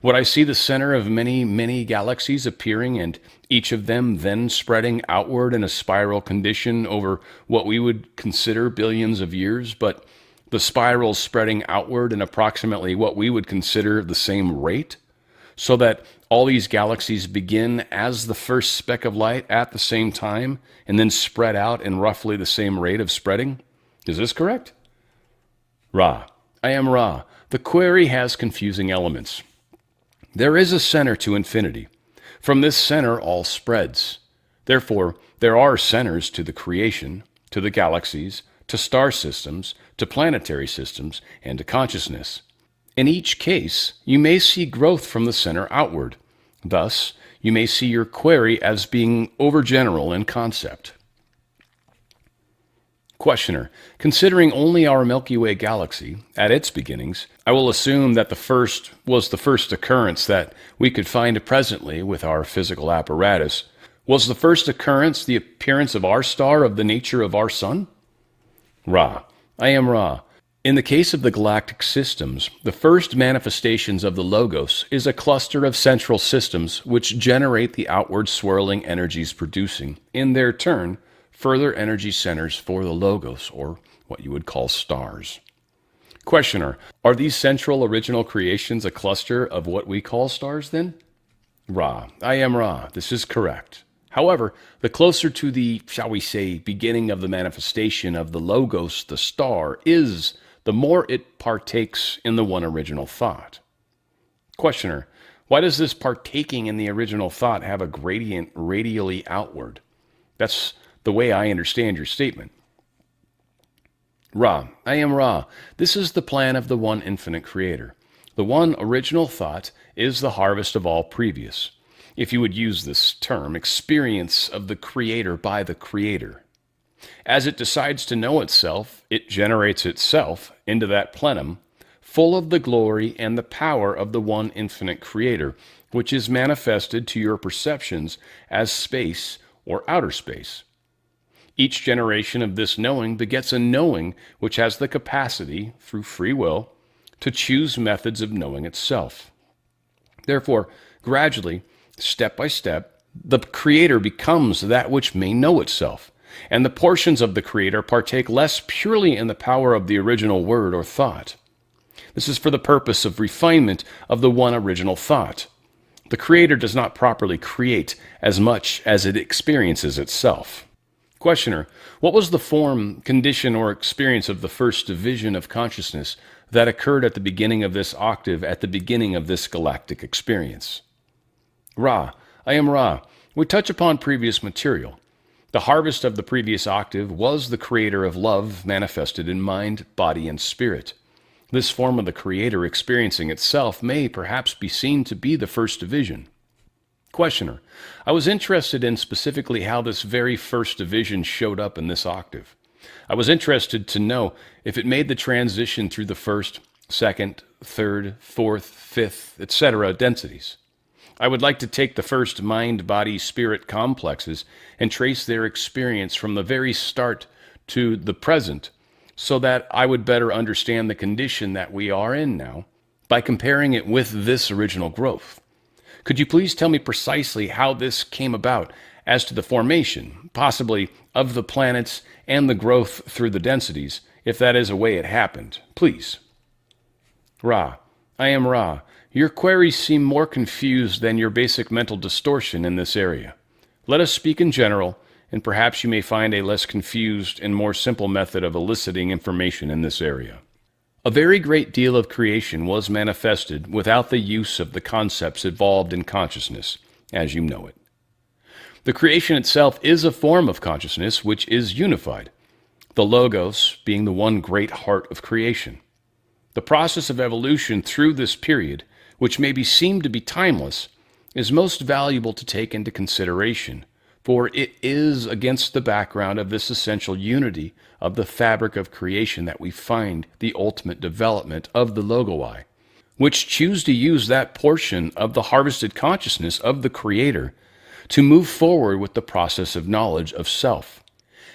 would I see the center of many, many galaxies appearing and each of them then spreading outward in a spiral condition over what we would consider billions of years, but the spirals spreading outward in approximately what we would consider the same rate, so that all these galaxies begin as the first speck of light at the same time and then spread out in roughly the same rate of spreading? Is this correct? Ra. I am Ra. The query has confusing elements. There is a center to infinity. From this center, all spreads. Therefore, there are centers to the creation, to the galaxies, to star systems, to planetary systems, and to consciousness. In each case, you may see growth from the center outward. Thus, you may see your query as being overgeneral in concept. Questioner, considering only our Milky Way galaxy at its beginnings, I will assume that the first was the first occurrence that we could find presently with our physical apparatus. Was the first occurrence the appearance of our star of the nature of our sun? Ra, I am Ra. In the case of the galactic systems, the first manifestations of the Logos is a cluster of central systems which generate the outward swirling energies producing, in their turn, further energy centers for the Logos, or what you would call stars. Questioner, are these central original creations a cluster of what we call stars then? Ra, I am Ra. This is correct. However, the closer to the, shall we say, beginning of the manifestation of the Logos, the star, is, the more it partakes in the one original thought. Questioner, why does this partaking in the original thought have a gradient radially outward? That's the way I understand your statement. Ra, I am Ra. This is the plan of the one infinite creator. The one original thought is the harvest of all previous, if you would use this term, experience of the creator by the creator. As it decides to know itself, it generates itself into that plenum, full of the glory and the power of the one infinite creator, which is manifested to your perceptions as space or outer space. Each generation of this knowing begets a knowing which has the capacity, through free will, to choose methods of knowing itself. Therefore, gradually, step by step, the Creator becomes that which may know itself, and the portions of the Creator partake less purely in the power of the original word or thought. This is for the purpose of refinement of the one original thought. The Creator does not properly create as much as it experiences itself. Questioner, what was the form, condition, or experience of the first division of consciousness that occurred at the beginning of this octave, at the beginning of this galactic experience? Ra, I am Ra. We touch upon previous material. The harvest of the previous octave was the creator of love manifested in mind, body, and spirit. This form of the creator experiencing itself may perhaps be seen to be the first division. Questioner, I was interested in specifically how this very first division showed up in this octave. I was interested to know if it made the transition through the first, second, third, fourth, fifth, etc. densities. I would like to take the first mind-body-spirit complexes and trace their experience from the very start to the present, so that I would better understand the condition that we are in now by comparing it with this original growth. Could you please tell me precisely how this came about as to the formation, possibly, of the planets and the growth through the densities, if that is a way it happened? Please. Ra, I am Ra. Your queries seem more confused than your basic mental distortion in this area. Let us speak in general, and perhaps you may find a less confused and more simple method of eliciting information in this area. A very great deal of creation was manifested without the use of the concepts evolved in consciousness, as you know it. The creation itself is a form of consciousness which is unified, the Logos being the one great heart of creation. The process of evolution through this period, which may be seen to be timeless, is most valuable to take into consideration, for it is against the background of this essential unity of the fabric of creation that we find the ultimate development of the Logoi, which choose to use that portion of the harvested consciousness of the Creator to move forward with the process of knowledge of self,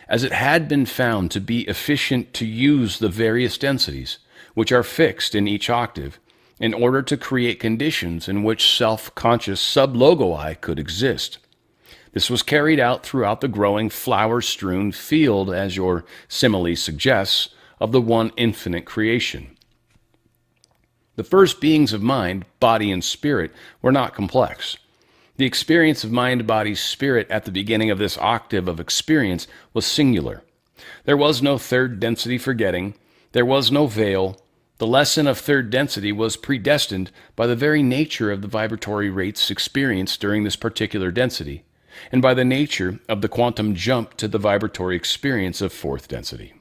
as it had been found to be efficient to use the various densities, which are fixed in each octave, in order to create conditions in which self-conscious sub-logoi could exist. This was carried out throughout the growing flower-strewn field, as your simile suggests, of the one infinite creation. The first beings of mind, body, and spirit were not complex. The experience of mind, body, spirit at the beginning of this octave of experience was singular. There was no third density forgetting. There was no veil. The lesson of third density was predestined by the very nature of the vibratory rates experienced during this particular density, and by the nature of the quantum jump to the vibratory experience of fourth density.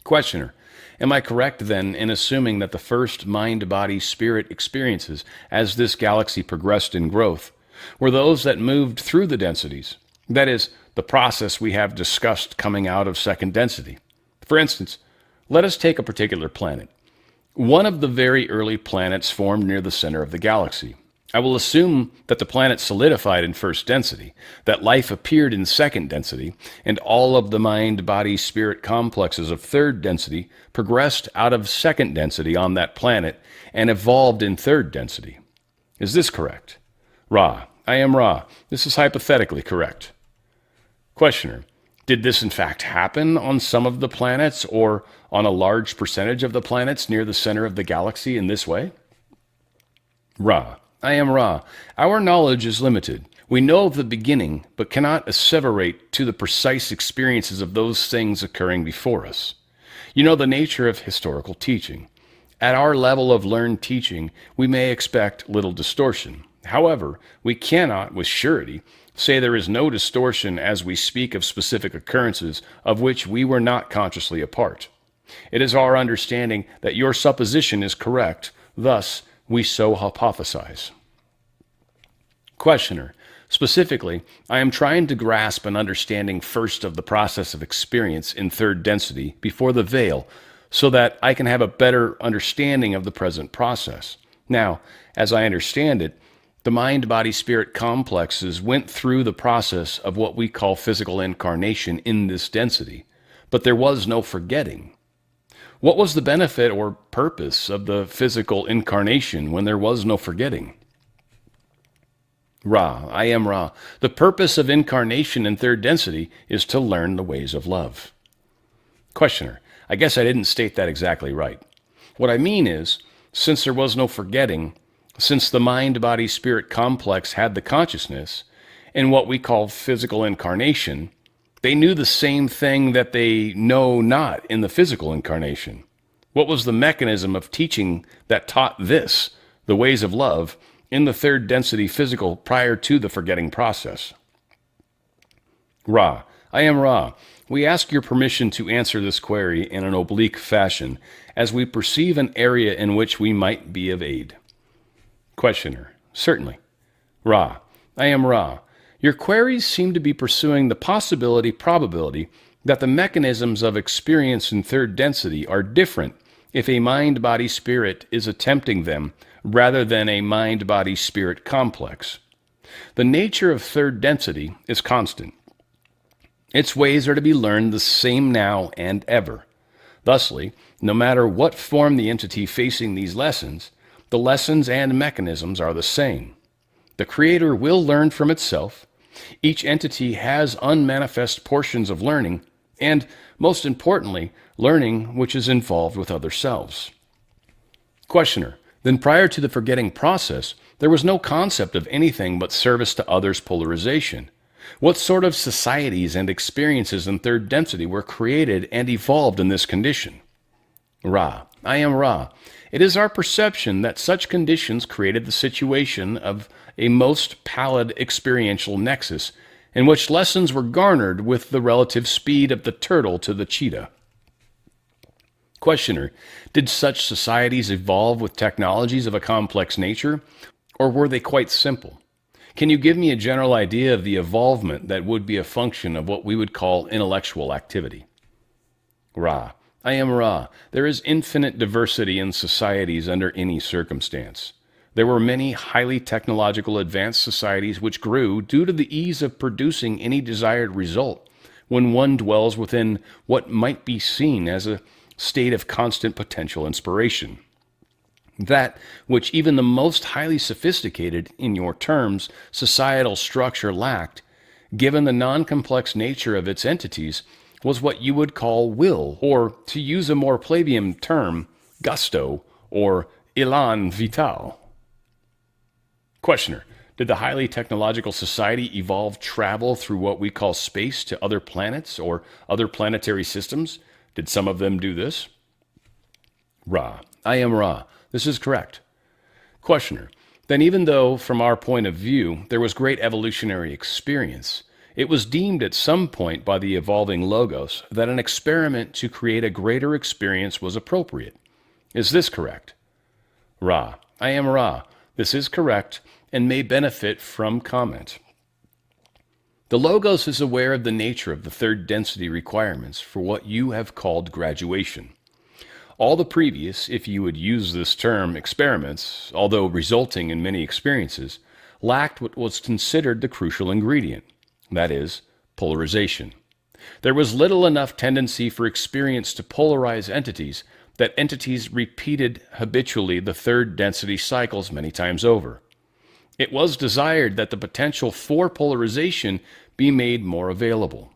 Questioner, am I correct then in assuming that the first mind-body-spirit experiences, as this galaxy progressed in growth, were those that moved through the densities. That is, the process we have discussed coming out of second density. For instance, let us take a particular planet. One of the very early planets formed near the center of the galaxy. I will assume that the planet solidified in first density, that life appeared in second density, and all of the mind-body-spirit complexes of third density progressed out of second density on that planet and evolved in third density. Is this correct? Ra, I am Ra. This is hypothetically correct. Questioner, did this in fact happen on some of the planets or on a large percentage of the planets near the center of the galaxy in this way? Ra, I am Ra. Our knowledge is limited. We know of the beginning, but cannot asseverate to the precise experiences of those things occurring before us. You know the nature of historical teaching. At our level of learned teaching, we may expect little distortion. However, we cannot, with surety, say there is no distortion as we speak of specific occurrences of which we were not consciously a part. It is our understanding that your supposition is correct, thus we so hypothesize. Questioner, specifically, I am trying to grasp an understanding first of the process of experience in third density before the veil, so that I can have a better understanding of the present process. Now, as I understand it, the mind-body-spirit complexes went through the process of what we call physical incarnation in this density, but there was no forgetting. What was the benefit or purpose of the physical incarnation when there was no forgetting? Ra, I am Ra. The purpose of incarnation in third density is to learn the ways of love. Questioner, I guess I didn't state that exactly right. What I mean is, since there was no forgetting, since the mind-body-spirit complex had the consciousness, in what we call physical incarnation, they knew the same thing that they know not in the physical incarnation. What was the mechanism of teaching that taught this, the ways of love, in the third density physical prior to the forgetting process? Ra, I am Ra. We ask your permission to answer this query in an oblique fashion, as we perceive an area in which we might be of aid. Questioner, certainly. Ra, I am Ra. Your queries seem to be pursuing the probability that the mechanisms of experience in third density are different if a mind-body-spirit is attempting them rather than a mind-body-spirit complex. The nature of third density is constant. Its ways are to be learned the same now and ever. Thusly, no matter what form the entity facing these lessons, the lessons and mechanisms are the same. The Creator will learn from itself. Each entity has unmanifest portions of learning, and, most importantly, learning which is involved with other selves. Questioner, then prior to the forgetting process, there was no concept of anything but service to others polarization. What sort of societies and experiences in third density were created and evolved in this condition? Ra, I am Ra. It is our perception that such conditions created the situation of a most pallid experiential nexus in which lessons were garnered with the relative speed of the turtle to the cheetah. Questioner, did such societies evolve with technologies of a complex nature, or were they quite simple? Can you give me a general idea of the evolvement that would be a function of what we would call intellectual activity? Ra, I am Ra. There is infinite diversity in societies under any circumstance. There were many highly technological advanced societies which grew due to the ease of producing any desired result when one dwells within what might be seen as a state of constant potential inspiration. That which even the most highly sophisticated, in your terms, societal structure lacked, given the non-complex nature of its entities, was what you would call will, or, to use a more plebeian term, gusto, or élan vital. Questioner, did the highly technological society evolve travel through what we call space to other planets or other planetary systems? Did some of them do this? Ra, I am Ra. This is correct. Questioner, then even though, from our point of view, there was great evolutionary experience, it was deemed at some point by the evolving logos that an experiment to create a greater experience was appropriate. Is this correct? Ra, I am Ra. This is correct, and may benefit from comment. The Logos is aware of the nature of the third density requirements for what you have called graduation. All the previous, if you would use this term, experiments, although resulting in many experiences, lacked what was considered the crucial ingredient, that is, polarization. There was little enough tendency for experience to polarize entities that entities repeated habitually the third density cycles many times over. It was desired that the potential for polarization be made more available.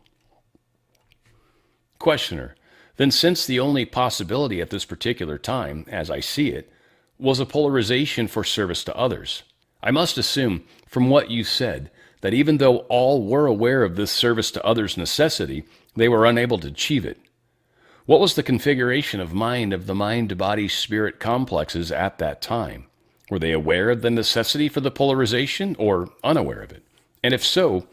Questioner: then since the only possibility at this particular time, as I see it, was a polarization for service to others, I must assume, from what you said, that even though all were aware of this service to others necessity, they were unable to achieve it. What was the configuration of the mind-body-spirit complexes at that time? Were they aware of the necessity for the polarization or unaware of it? And if so,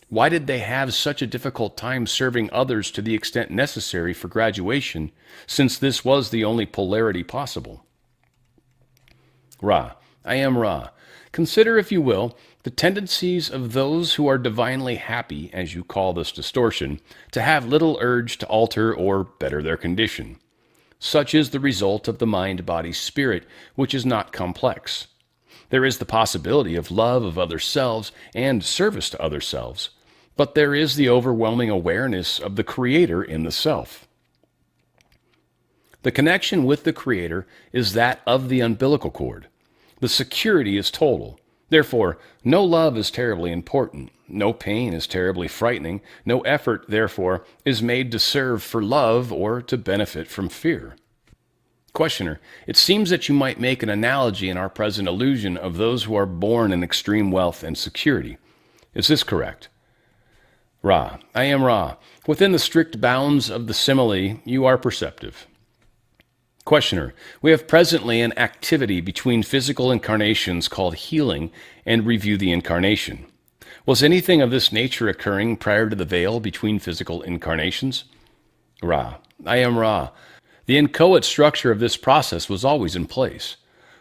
why did they have such a difficult time serving others to the extent necessary for graduation, since this was the only polarity possible? Ra: I am Ra. Consider, if you will, the tendencies of those who are divinely happy, as you call this distortion, to have little urge to alter or better their condition. Such is the result of the mind-body-spirit, which is not complex. There is the possibility of love of other selves and service to other selves, but there is the overwhelming awareness of the Creator in the self. The connection with the Creator is that of the umbilical cord. The security is total. Therefore, no love is terribly important, no pain is terribly frightening, no effort, therefore, is made to serve for love or to benefit from fear. Questioner: it seems that you might make an analogy in our present illusion of those who are born in extreme wealth and security. Is this correct? Ra: I am Ra. Within the strict bounds of the simile, you are perceptive. Questioner: we have presently an activity between physical incarnations called healing and review the incarnation. Was anything of this nature occurring prior to the veil between physical incarnations? Ra: I am Ra. The inchoate structure of this process was always in place.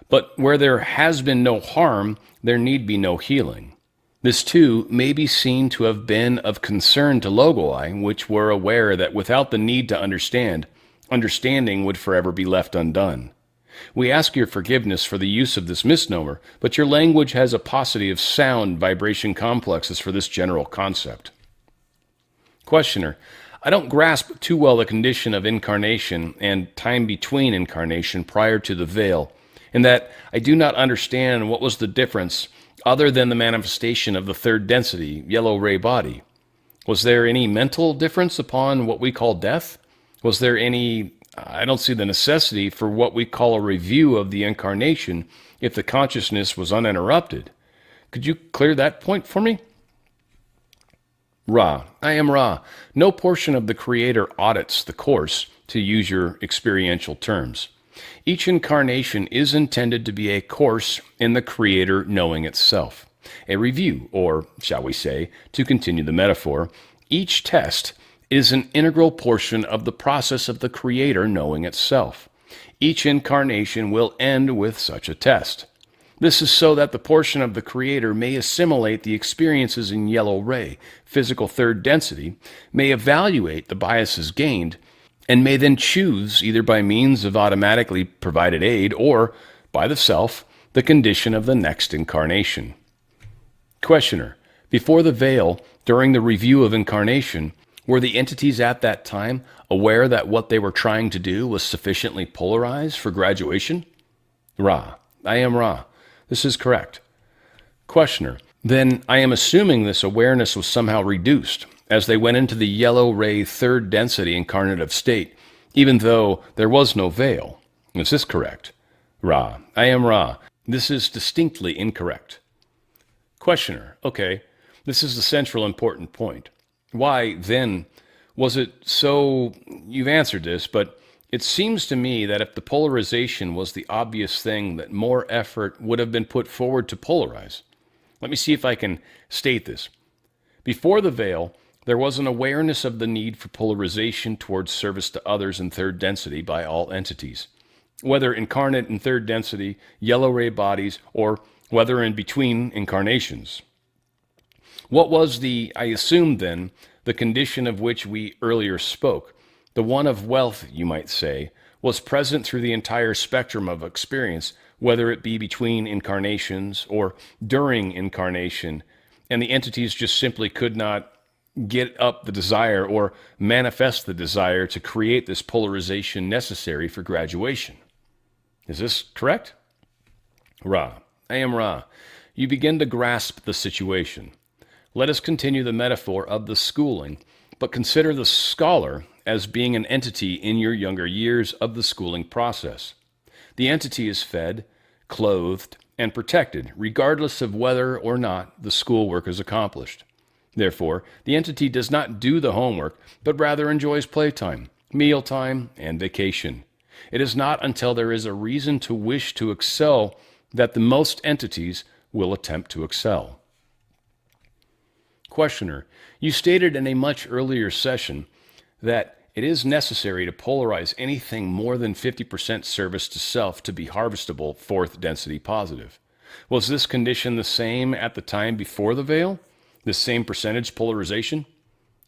But where there has been no harm, there need be no healing. This, too, may be seen to have been of concern to Logoi, which were aware that without the need to understand, understanding would forever be left undone. We ask your forgiveness for the use of this misnomer, but your language has a paucity of sound vibration complexes for this general concept. Questioner: I don't grasp too well the condition of incarnation and time between incarnation prior to the veil, in that I do not understand what was the difference other than the manifestation of the third density, yellow ray body. Was there any mental difference upon what we call death? Was there any, I don't see the necessity for what we call a review of the incarnation if the consciousness was uninterrupted. Could you clear that point for me? Ra: I am Ra. No portion of the Creator audits the course, to use your experiential terms. Each incarnation is intended to be a course in the Creator knowing itself. A review, or shall we say, to continue the metaphor, each test is an integral portion of the process of the Creator knowing itself. Each incarnation will end with such a test. This is so that the portion of the Creator may assimilate the experiences in yellow ray, physical third density, may evaluate the biases gained, and may then choose, either by means of automatically provided aid or by the self, the condition of the next incarnation. Questioner: before the veil, during the review of incarnation, were the entities at that time aware that what they were trying to do was sufficiently polarized for graduation? Ra: I am Ra. This is correct. Questioner: then I am assuming this awareness was somehow reduced as they went into the yellow ray third density incarnative state, even though there was no veil. Is this correct? Ra: I am Ra. This is distinctly incorrect. Questioner: okay, this is the central important point. Why, then, was it so? You've answered this, but it seems to me that if the polarization was the obvious thing, that more effort would have been put forward to polarize. Let me see if I can state this. Before the veil, there was an awareness of the need for polarization towards service to others in third density by all entities, whether incarnate in third density, yellow ray bodies, or whether in between incarnations. What was I assume then, the condition of which we earlier spoke, the one of wealth, you might say, was present through the entire spectrum of experience, whether it be between incarnations or during incarnation, and the entities just simply could not get up the desire or manifest the desire to create this polarization necessary for graduation. Is this correct? Ra, I am Ra. You begin to grasp the situation. Let us continue the metaphor of the schooling, but consider the scholar as being an entity in your younger years of the schooling process. The entity is fed, clothed, and protected, regardless of whether or not the schoolwork is accomplished. Therefore, the entity does not do the homework, but rather enjoys playtime, mealtime, and vacation. It is not until there is a reason to wish to excel that the most entities will attempt to excel. Questioner, you stated in a much earlier session that it is necessary to polarize anything more than 50% service to self to be harvestable fourth density positive. Was this condition the same at the time before the veil? This same percentage polarization?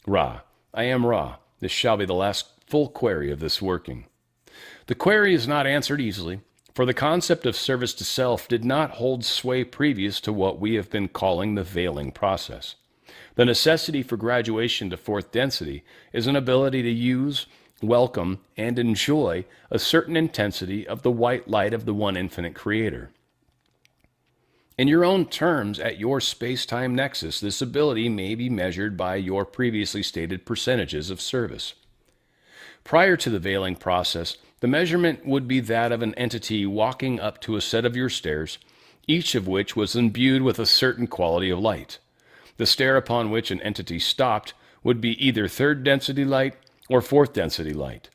Ra, I am Ra. This shall be the last full query of this working. The query is not answered easily, for the concept of service to self did not hold sway previous to what we have been calling the veiling process. The necessity for graduation to fourth density is an ability to use, welcome, and enjoy a certain intensity of the white light of the one infinite creator. In your own terms, at your space-time nexus, this ability may be measured by your previously stated percentages of service. Prior to the veiling process, the measurement would be that of an entity walking up to a set of your stairs, each of which was imbued with a certain quality of light. The stair upon which an entity stopped would be either third density light or fourth density light.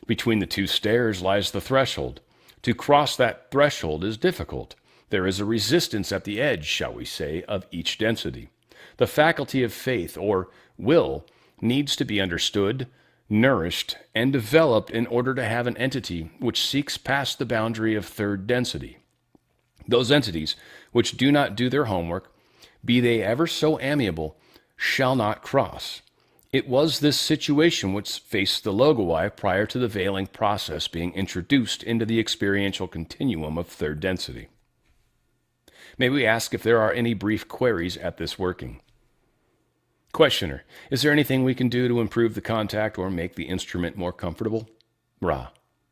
Between the two stairs lies the threshold. To cross that threshold is difficult. There is a resistance at the edge, shall we say, of each density. The faculty of faith, or will, needs to be understood, nourished, and developed in order to have an entity which seeks past the boundary of third density. Those entities which do not do their homework, be they ever so amiable, shall not cross. It was this situation which faced the Logoi prior to the veiling process being introduced into the experiential continuum of third density. May we ask if there are any brief queries at this working? Questioner, is there anything we can do to improve the contact or make the instrument more comfortable? Ra,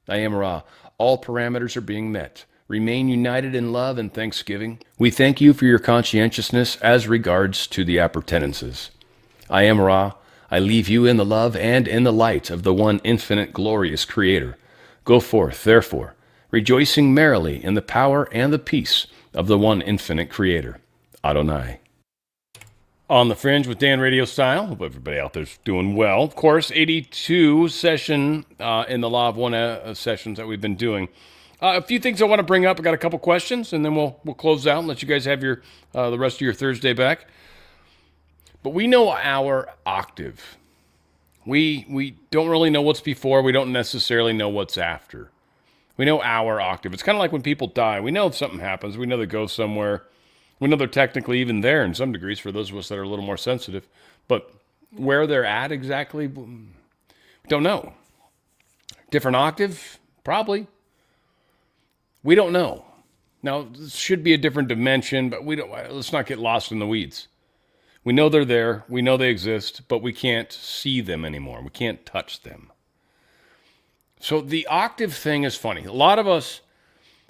I am Ra. All parameters are being met. Remain united in love and thanksgiving. We thank you for your conscientiousness as regards to the appurtenances. I am Ra. I leave you in the love and in the light of the one infinite glorious Creator. Go forth, therefore, rejoicing merrily in the power and the peace of the one infinite Creator. Adonai. On the Fringe with Dan RadioStyle. Hope everybody out there's doing well. Of course, 82 session in the Law of One sessions that we've been doing. A few things I want to bring up. I got a couple questions, and then we'll close out and let you guys have your the rest of your Thursday back. But we know our octave. We don't really know what's before. We don't necessarily know what's after. We know our octave. It's kind of like when people die. We know if something happens. We know they go somewhere. We know they're technically even there in some degrees for those of us that are a little more sensitive. But where they're at exactly, we don't know. Different octave? Probably. We don't know. Now, this should be a different dimension, but let's not get lost in the weeds. We know they're there. We know they exist, but we can't see them anymore. We can't touch them. So the octave thing is funny. A lot of us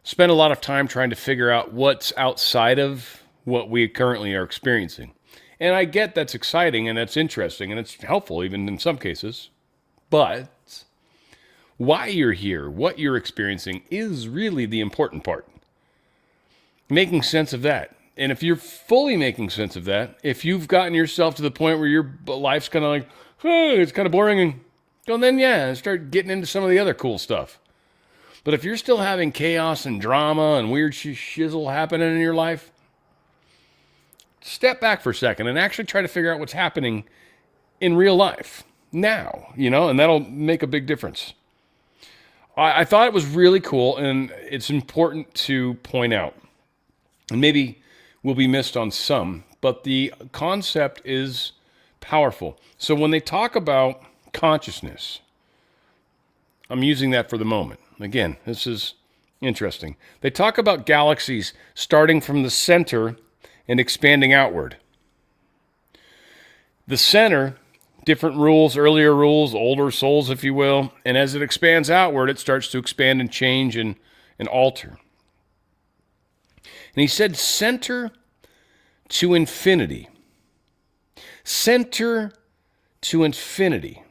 spend a lot of time trying to figure out what's outside of what we currently are experiencing. And I get that's exciting and that's interesting and it's helpful even in some cases. But why you're here, what you're experiencing is really the important part. Making sense of that. And if you're fully making sense of that, if you've gotten yourself to the point where your life's kind of like, oh, it's kind of boring, and well, then yeah, start getting into some of the other cool stuff. But if you're still having chaos and drama and weird shizzle happening in your life, step back for a second and actually try to figure out what's happening in real life now, and that'll make a big difference. I thought it was really cool, and it's important to point out. And maybe will be missed on some, but the concept is powerful. So when they talk about consciousness, I'm using that for the moment. Again, this is interesting. They talk about galaxies starting from the center and expanding outward. The center, different rules, earlier rules, older souls, if you will, and as it expands outward, it starts to expand and change and alter. And he said, center to infinity. Center to infinity.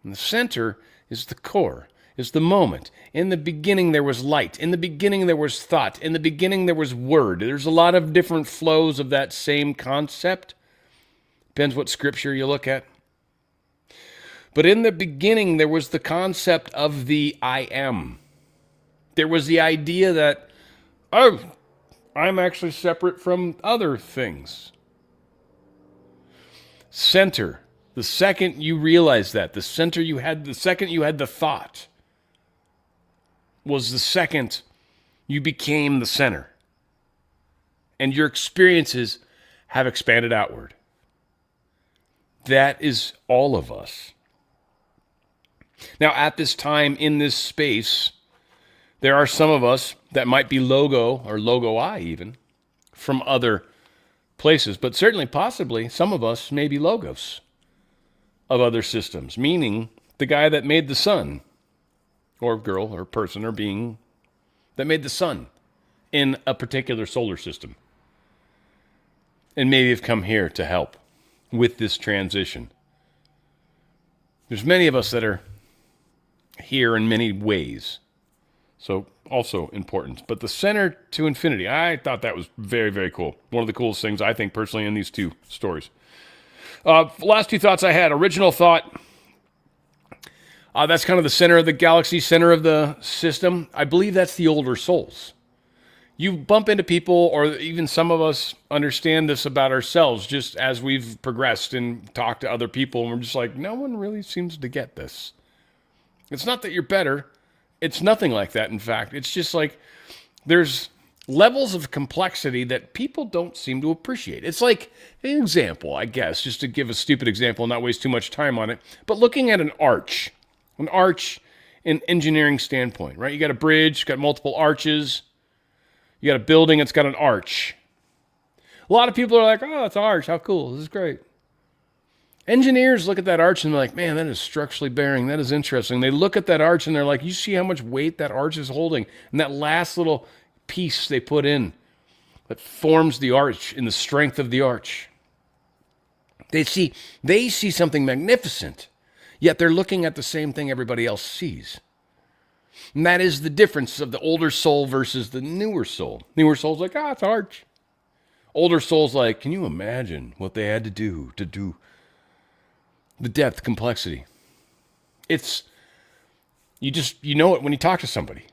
And the center is the core, is the moment. In the beginning, there was light. In the beginning, there was thought. In the beginning, there was word. There's a lot of different flows of that same concept. Depends what scripture you look at. But in the beginning, there was the concept of the I am. There was the idea that, oh, I'm actually separate from other things. Center. The second you realized that, the second you had the thought, was the second you became the center. And your experiences have expanded outward. That is all of us. Now, at this time, in this space, there are some of us that might be logo or logo I even from other places, but certainly, possibly, some of us may be logos of other systems, meaning the guy that made the sun, or girl, or person, or being that made the sun in a particular solar system, and maybe have come here to help with this transition. There's many of us that are here in many ways, so also important. But the center to infinity, I thought that was very, very cool. One of the coolest things, I think, personally, in these two stories. Last two thoughts I had. Original thought, that's kind of the center of the galaxy, center of the system. I believe that's the older souls. You bump into people, or even some of us understand this about ourselves, just as we've progressed and talked to other people, and we're just like, no one really seems to get this. It's not that you're better. It's nothing like that, in fact. It's just like there's levels of complexity that people don't seem to appreciate. It's like an example, I guess, just to give a stupid example and not waste too much time on it, but looking at an arch in engineering standpoint, right? You got a bridge, got multiple arches. You got a building that's got an arch. A lot of people are like, oh, it's an arch. How cool. This is great. Engineers look at that arch and they're like, man, that is structurally bearing. That is interesting. They look at that arch and they're like, you see how much weight that arch is holding? And that last little piece they put in that forms the arch in the strength of the arch. They see something magnificent, yet they're looking at the same thing everybody else sees. And that is the difference of the older soul versus the newer soul. Newer soul's like, it's arch. Older soul's like, can you imagine what they had to do the depth, complexity? It's, you know it when you talk to somebody.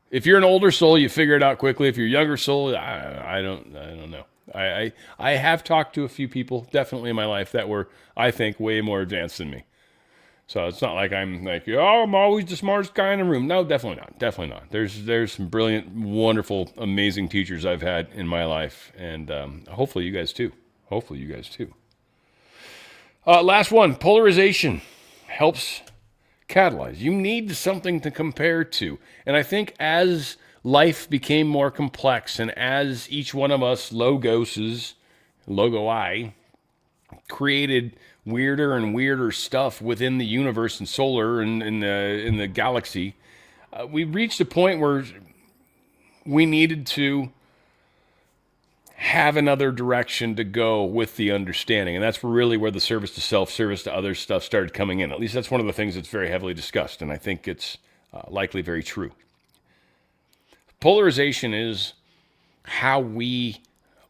If you're an older soul, you figure it out quickly. If you're a younger soul, I don't know. I have talked to a few people, definitely in my life, that were, I think, way more advanced than me. So it's not like I'm like, I'm always the smartest guy in the room. No, definitely not. There's some brilliant, wonderful, amazing teachers I've had in my life, and hopefully you guys too. Last one, polarization helps catalyze. You need something to compare to. And I think as life became more complex and as each one of us logoses, logo I, created weirder and weirder stuff within the universe and solar and in the galaxy, we reached a point where we needed to have another direction to go with the understanding. And that's really where the service to self, service to others stuff started coming in. At least that's one of the things that's very heavily discussed, and I think it's likely very true. Polarization is how we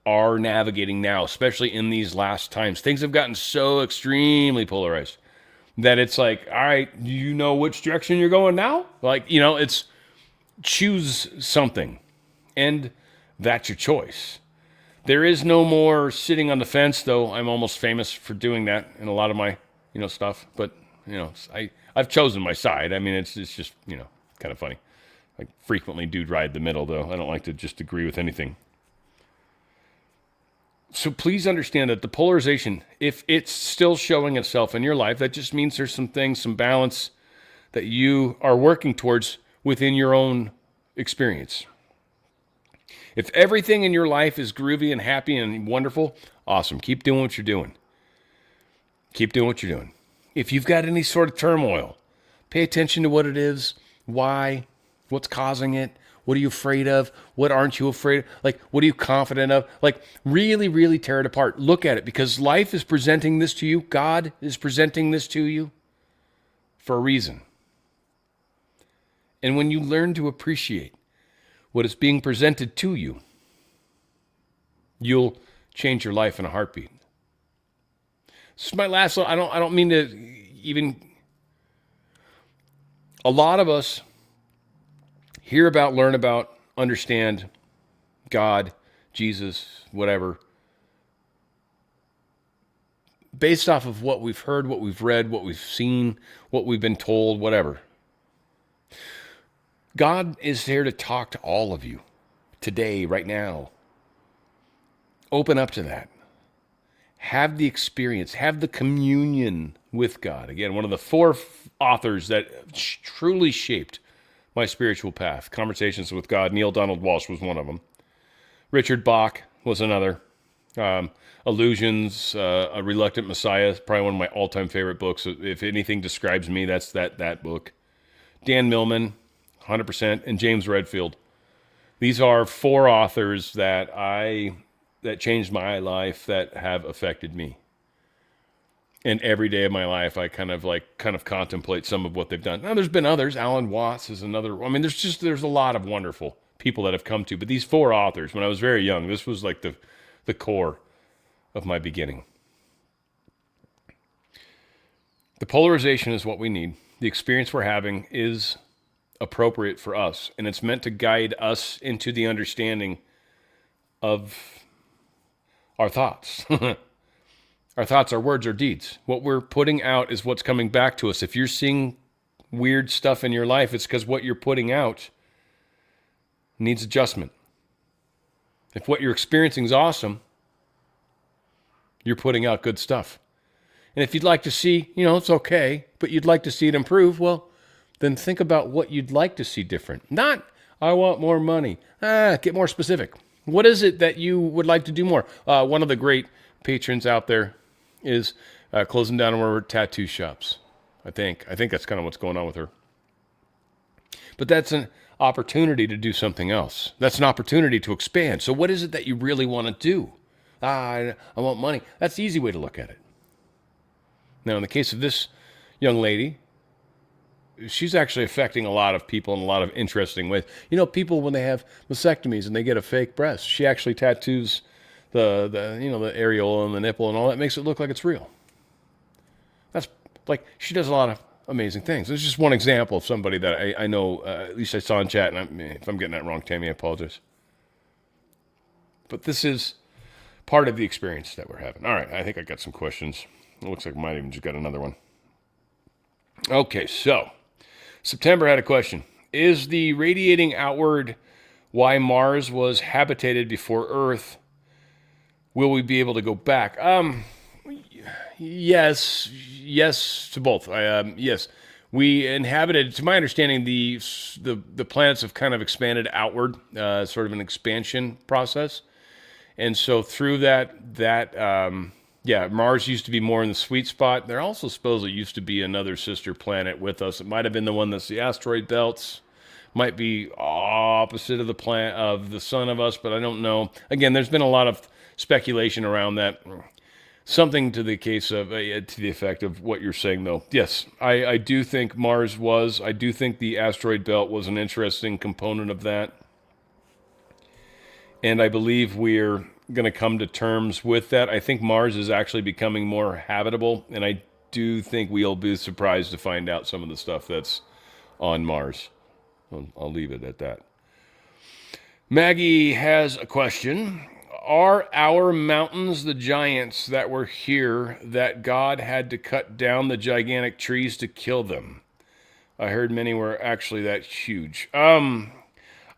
are navigating now, especially in these last times. Things have gotten so extremely polarized that it's like, all right, do you know which direction you're going now? Like, it's choose something, and that's your choice. There is no more sitting on the fence, though I'm almost famous for doing that in a lot of my, stuff. But, I've chosen my side. I mean, it's just, kind of funny. I frequently do ride the middle, though. I don't like to just agree with anything. So please understand that the polarization, if it's still showing itself in your life, that just means there's some things, some balance that you are working towards within your own experience. If everything in your life is groovy and happy and wonderful, awesome. Keep doing what you're doing. Keep doing what you're doing. If you've got any sort of turmoil, pay attention to what it is, why, what's causing it, what are you afraid of, what aren't you afraid of, like, what are you confident of? Like, really, really tear it apart. Look at it, because life is presenting this to you. God is presenting this to you for a reason. And when you learn to appreciate what is being presented to you, you'll change your life in a heartbeat. This is my last. I don't mean to even. A lot of us hear about, learn about, understand God, Jesus, whatever, based off of what we've heard, what we've read, what we've seen, what we've been told, whatever. God is here to talk to all of you today, right now. Open up to that. Have the experience, have the communion with God. Again, one of the four authors that truly shaped my spiritual path. Conversations with God. Neil Donald Walsh was one of them. Richard Bach was another. Illusions, A Reluctant Messiah, probably one of my all-time favorite books. If anything describes me, that's that book. Dan Millman, 100%, and James Redfield. These are four authors that changed my life, that have affected me. And every day of my life, I kind of contemplate some of what they've done. Now, there's been others. Alan Watts is another. I mean, there's a lot of wonderful people that have come to. But these four authors, when I was very young, this was like the core of my beginning. The polarization is what we need. The experience we're having is appropriate for us, and it's meant to guide us into the understanding of our thoughts. Our thoughts, our words, our deeds. What we're putting out is what's coming back to us. If you're seeing weird stuff in your life, it's because what you're putting out needs adjustment. If what you're experiencing is awesome, you're putting out good stuff. And if you'd like to see, it's okay, but you'd like to see it improve, well, then think about what you'd like to see different. Not, I want more money. Get more specific. What is it that you would like to do more? One of the great patrons out there is closing down one of her tattoo shops. I think that's kind of what's going on with her. But that's an opportunity to do something else. That's an opportunity to expand. So what is it that you really want to do? I want money. That's the easy way to look at it. Now, in the case of this young lady, she's actually affecting a lot of people in a lot of interesting ways. People, when they have mastectomies and they get a fake breast, she actually tattoos the areola and the nipple and all that, makes it look like it's real. That's like, she does a lot of amazing things. It's just one example of somebody that I know, at least I saw in chat, and if I'm getting that wrong, Tammy, I apologize. But this is part of the experience that we're having. All right, I think I got some questions. It looks like I might even just got another one. Okay, so September had a question. Is the radiating outward why Mars was habitated before Earth? Will we be able to go back? Yes to both. Yes, we inhabited. To my understanding, the planets have kind of expanded outward, sort of an expansion process, and so through that, Mars used to be more in the sweet spot. There also supposedly used to be another sister planet with us. It might have been the one that's the asteroid belts. Might be opposite of the planet of the sun of us, but I don't know. Again, there's been a lot of speculation around that. Something to the case of, to the effect of what you're saying, though. Yes, I do think Mars was. I do think the asteroid belt was an interesting component of that. And I believe we're going to come to terms with that. I think Mars is actually becoming more habitable, and I do think we'll be surprised to find out some of the stuff that's on Mars. I'll leave it at that. Maggie has a question. Are our mountains the giants that were here that God had to cut down the gigantic trees to kill them? I heard many were actually that huge.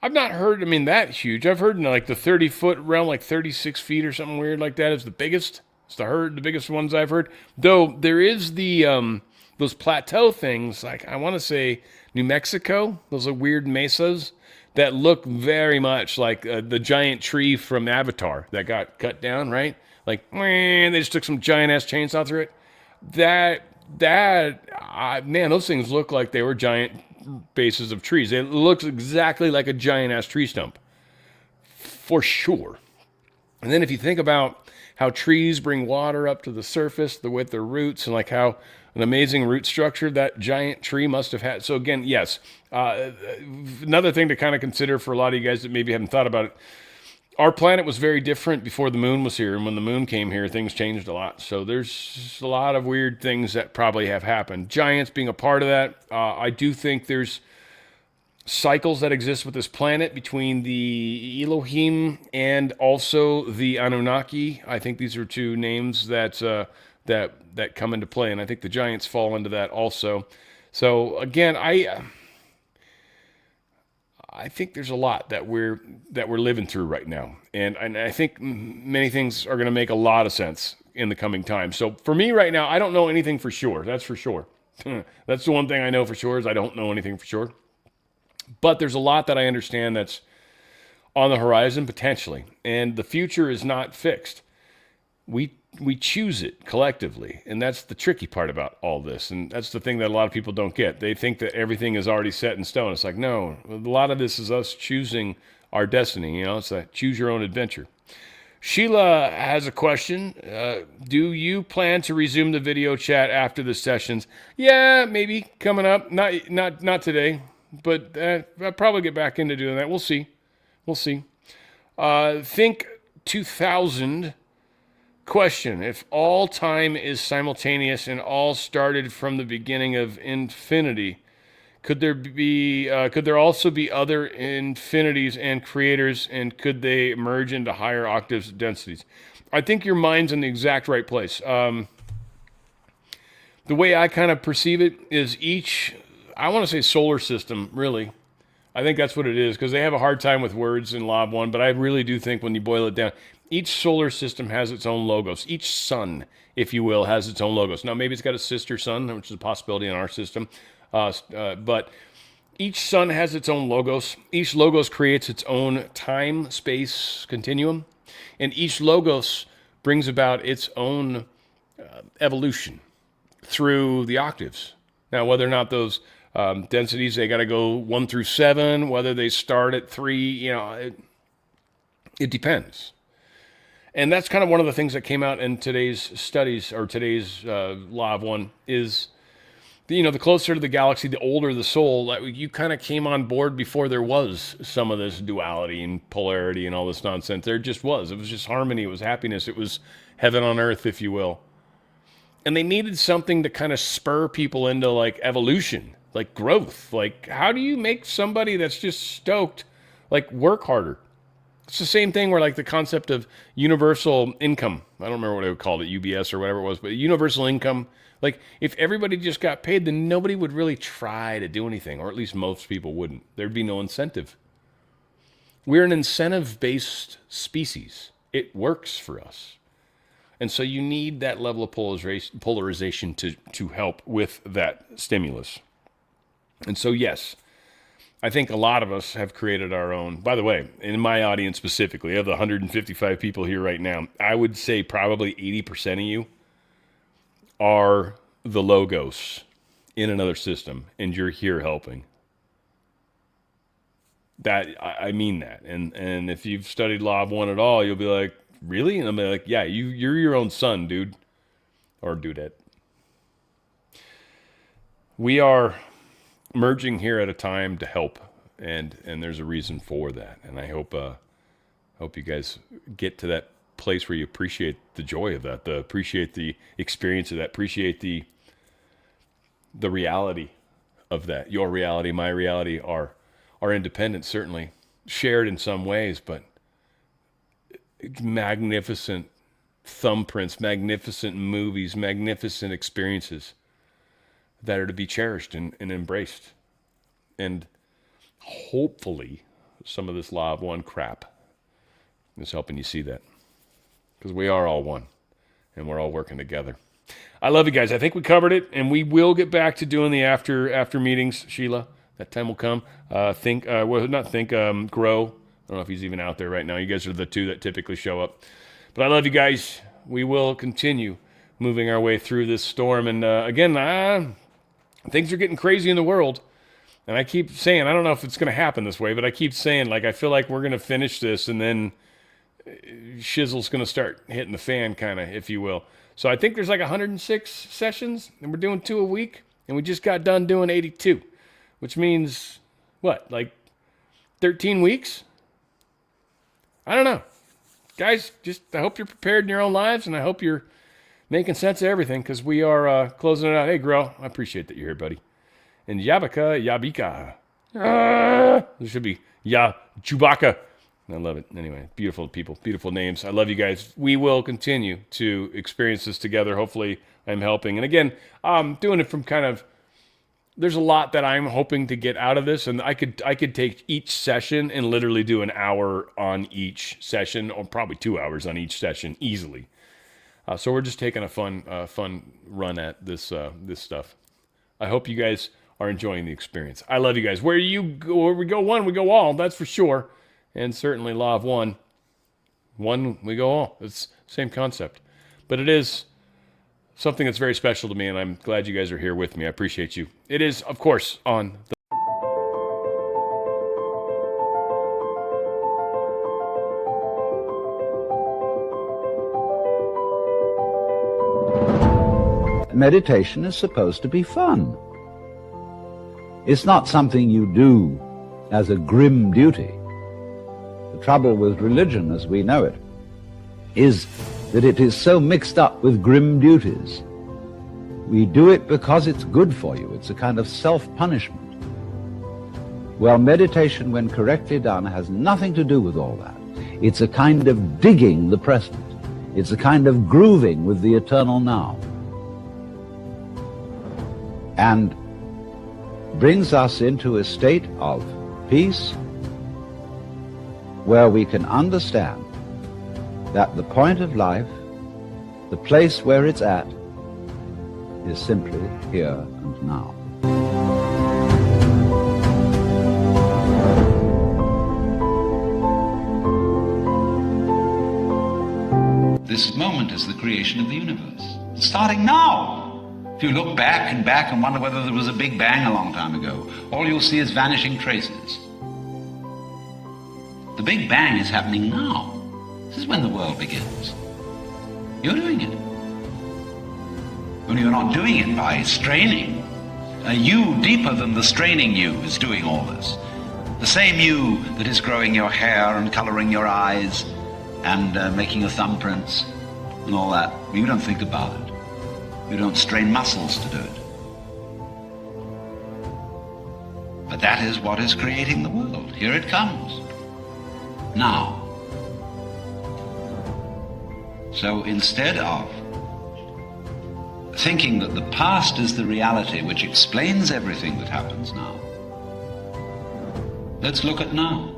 I've not heard, I mean, that huge. I've heard in like the 30-foot realm, like 36 feet or something weird like that is the biggest. It's the biggest ones I've heard. Though there is those plateau things, like I want to say New Mexico, those are weird mesas that look very much like the giant tree from Avatar that got cut down, right? Like, man, they just took some giant ass chainsaw through it. Man, those things look like they were giant bases of trees. It looks exactly like a giant ass tree stump, for sure. And then if you think about how trees bring water up to the surface with their roots, and like how an amazing root structure that giant tree must have had. So again, yes, another thing to kind of consider for a lot of you guys that maybe haven't thought about it. Our planet was very different before the moon was here, and when the moon came here, things changed a lot. So there's a lot of weird things that probably have happened. Giants being a part of that. I do think there's cycles that exist with this planet between the Elohim and also the Anunnaki. I think these are two names that come into play, and I think the giants fall into that also. So again, I think there's a lot that we're living through right now, and I think many things are going to make a lot of sense in the coming time. So for me right now, I don't know anything for sure. That's for sure. That's the one thing I know for sure is I don't know anything for sure. But there's a lot that I understand that's on the horizon potentially, and the future is not fixed. We choose it collectively, and that's the tricky part about all this, and that's the thing that a lot of people don't get. They think that everything is already set in stone. It's like, no, a lot of this is us choosing our destiny. It's a choose your own adventure. Sheila has a question. Do you plan to resume the video chat after the sessions? Yeah, maybe coming up. Not today, but I'll probably get back into doing that. We'll see. Think 2000. Question: if all time is simultaneous and all started from the beginning of infinity, could there also be other infinities and creators, and could they merge into higher octaves of densities? I think your mind's in the exact right place. The way I kind of perceive it is I want to say solar system, really. I think that's what it is, because they have a hard time with words in Law 1, but I really do think when you boil it down, each solar system has its own logos. Each sun, if you will, has its own logos. Now, maybe it's got a sister sun, which is a possibility in our system, but each sun has its own logos. Each logos creates its own time-space continuum, and each logos brings about its own evolution through the octaves. Now, whether or not those densities, they got to go 1 through 7, whether they start at 3, it depends. And that's kind of one of the things that came out in today's studies, or today's Law of One, is, the closer to the galaxy, the older the soul. Like, you kind of came on board before there was some of this duality and polarity and all this nonsense. There just was. It was just harmony. It was happiness. It was heaven on earth, if you will. And they needed something to kind of spur people into, like, evolution, like growth. Like, how do you make somebody that's just stoked, like, work harder? It's the same thing where, like, the concept of universal income, I don't remember what they would call it, UBS or whatever it was, but universal income, like, if everybody just got paid, then nobody would really try to do anything, or at least most people wouldn't. There'd be no incentive. We're an incentive-based species. It works for us. And so you need that level of polarization to help with that stimulus. And so, yes, I think a lot of us have created our own. By the way, in my audience specifically, of the 155 people here right now, I would say probably 80% of you are the logos in another system, and you're here helping. That, I mean that. And if you've studied Law of One at all, you'll be like, really? And I'll be like, yeah, you're your own son, dude. Or dudette. We are merging here at a time to help, and there's a reason for that, and I hope you guys get to that place where you appreciate the joy of that, appreciate the experience of that, appreciate the reality of that. Your reality, my reality are independent, certainly shared in some ways, but magnificent thumbprints, magnificent movies, magnificent experiences that are to be cherished and embraced. And hopefully some of this Law of One crap. It's helping you see that. Because we are all one. And we're all working together. I love you guys. I think we covered it. And we will get back to doing the after meetings, Sheila. That time will come. Grow. I don't know if he's even out there right now. You guys are the two that typically show up. But I love you guys. We will continue moving our way through this storm. And again, things are getting crazy in the world. And I keep saying, I don't know if it's going to happen this way, but I keep saying, like, I feel like we're going to finish this and then shizzle's going to start hitting the fan, kind of, if you will. So I think there's like 106 sessions, and we're doing 2 a week, and we just got done doing 82, which means, what, like 13 weeks? I don't know. Guys, I hope you're prepared in your own lives, and I hope you're making sense of everything, because we are closing it out. Hey, Grow, I appreciate that you're here, buddy. And Yabika. There should be Chewbacca. I love it. Anyway, beautiful people, beautiful names. I love you guys. We will continue to experience this together. Hopefully I'm helping. And again, I'm doing it from there's a lot that I'm hoping to get out of this. And I could take each session and literally do an hour on each session, or probably 2 hours on each session easily. So we're just taking a fun run at this stuff. I hope you guys are enjoying the experience. I love you guys. Where we go one, we go all. That's for sure. And certainly Law of One, we go all. It's the same concept. But it is something that's very special to me, and I'm glad you guys are here with me. I appreciate you. It is, of course, on the... Meditation is supposed to be fun. It's not something you do as a grim duty. The trouble with religion as we know it is that it is so mixed up with grim duties. We do it because it's good for you. It's a kind of self-punishment. Well, meditation, when correctly done, has nothing to do with all that. It's a kind of digging the present. It's a kind of grooving with the eternal now. And brings us into a state of peace where we can understand that the point of life, the place where it's at, is simply here and now. This moment is the creation of the universe. It's starting now. If you look back and wonder whether there was a big bang a long time ago, all you'll see is vanishing traces. The big bang is happening now. This is when the world begins. You're doing it. Only you're not doing it by straining. A you deeper than the straining you is doing all this. The same you that is growing your hair and coloring your eyes and making your thumbprints and all that. You don't think about it. You don't strain muscles to do it. But that is what is creating the world. Here it comes. Now. So instead of thinking that the past is the reality which explains everything that happens now, let's look at now.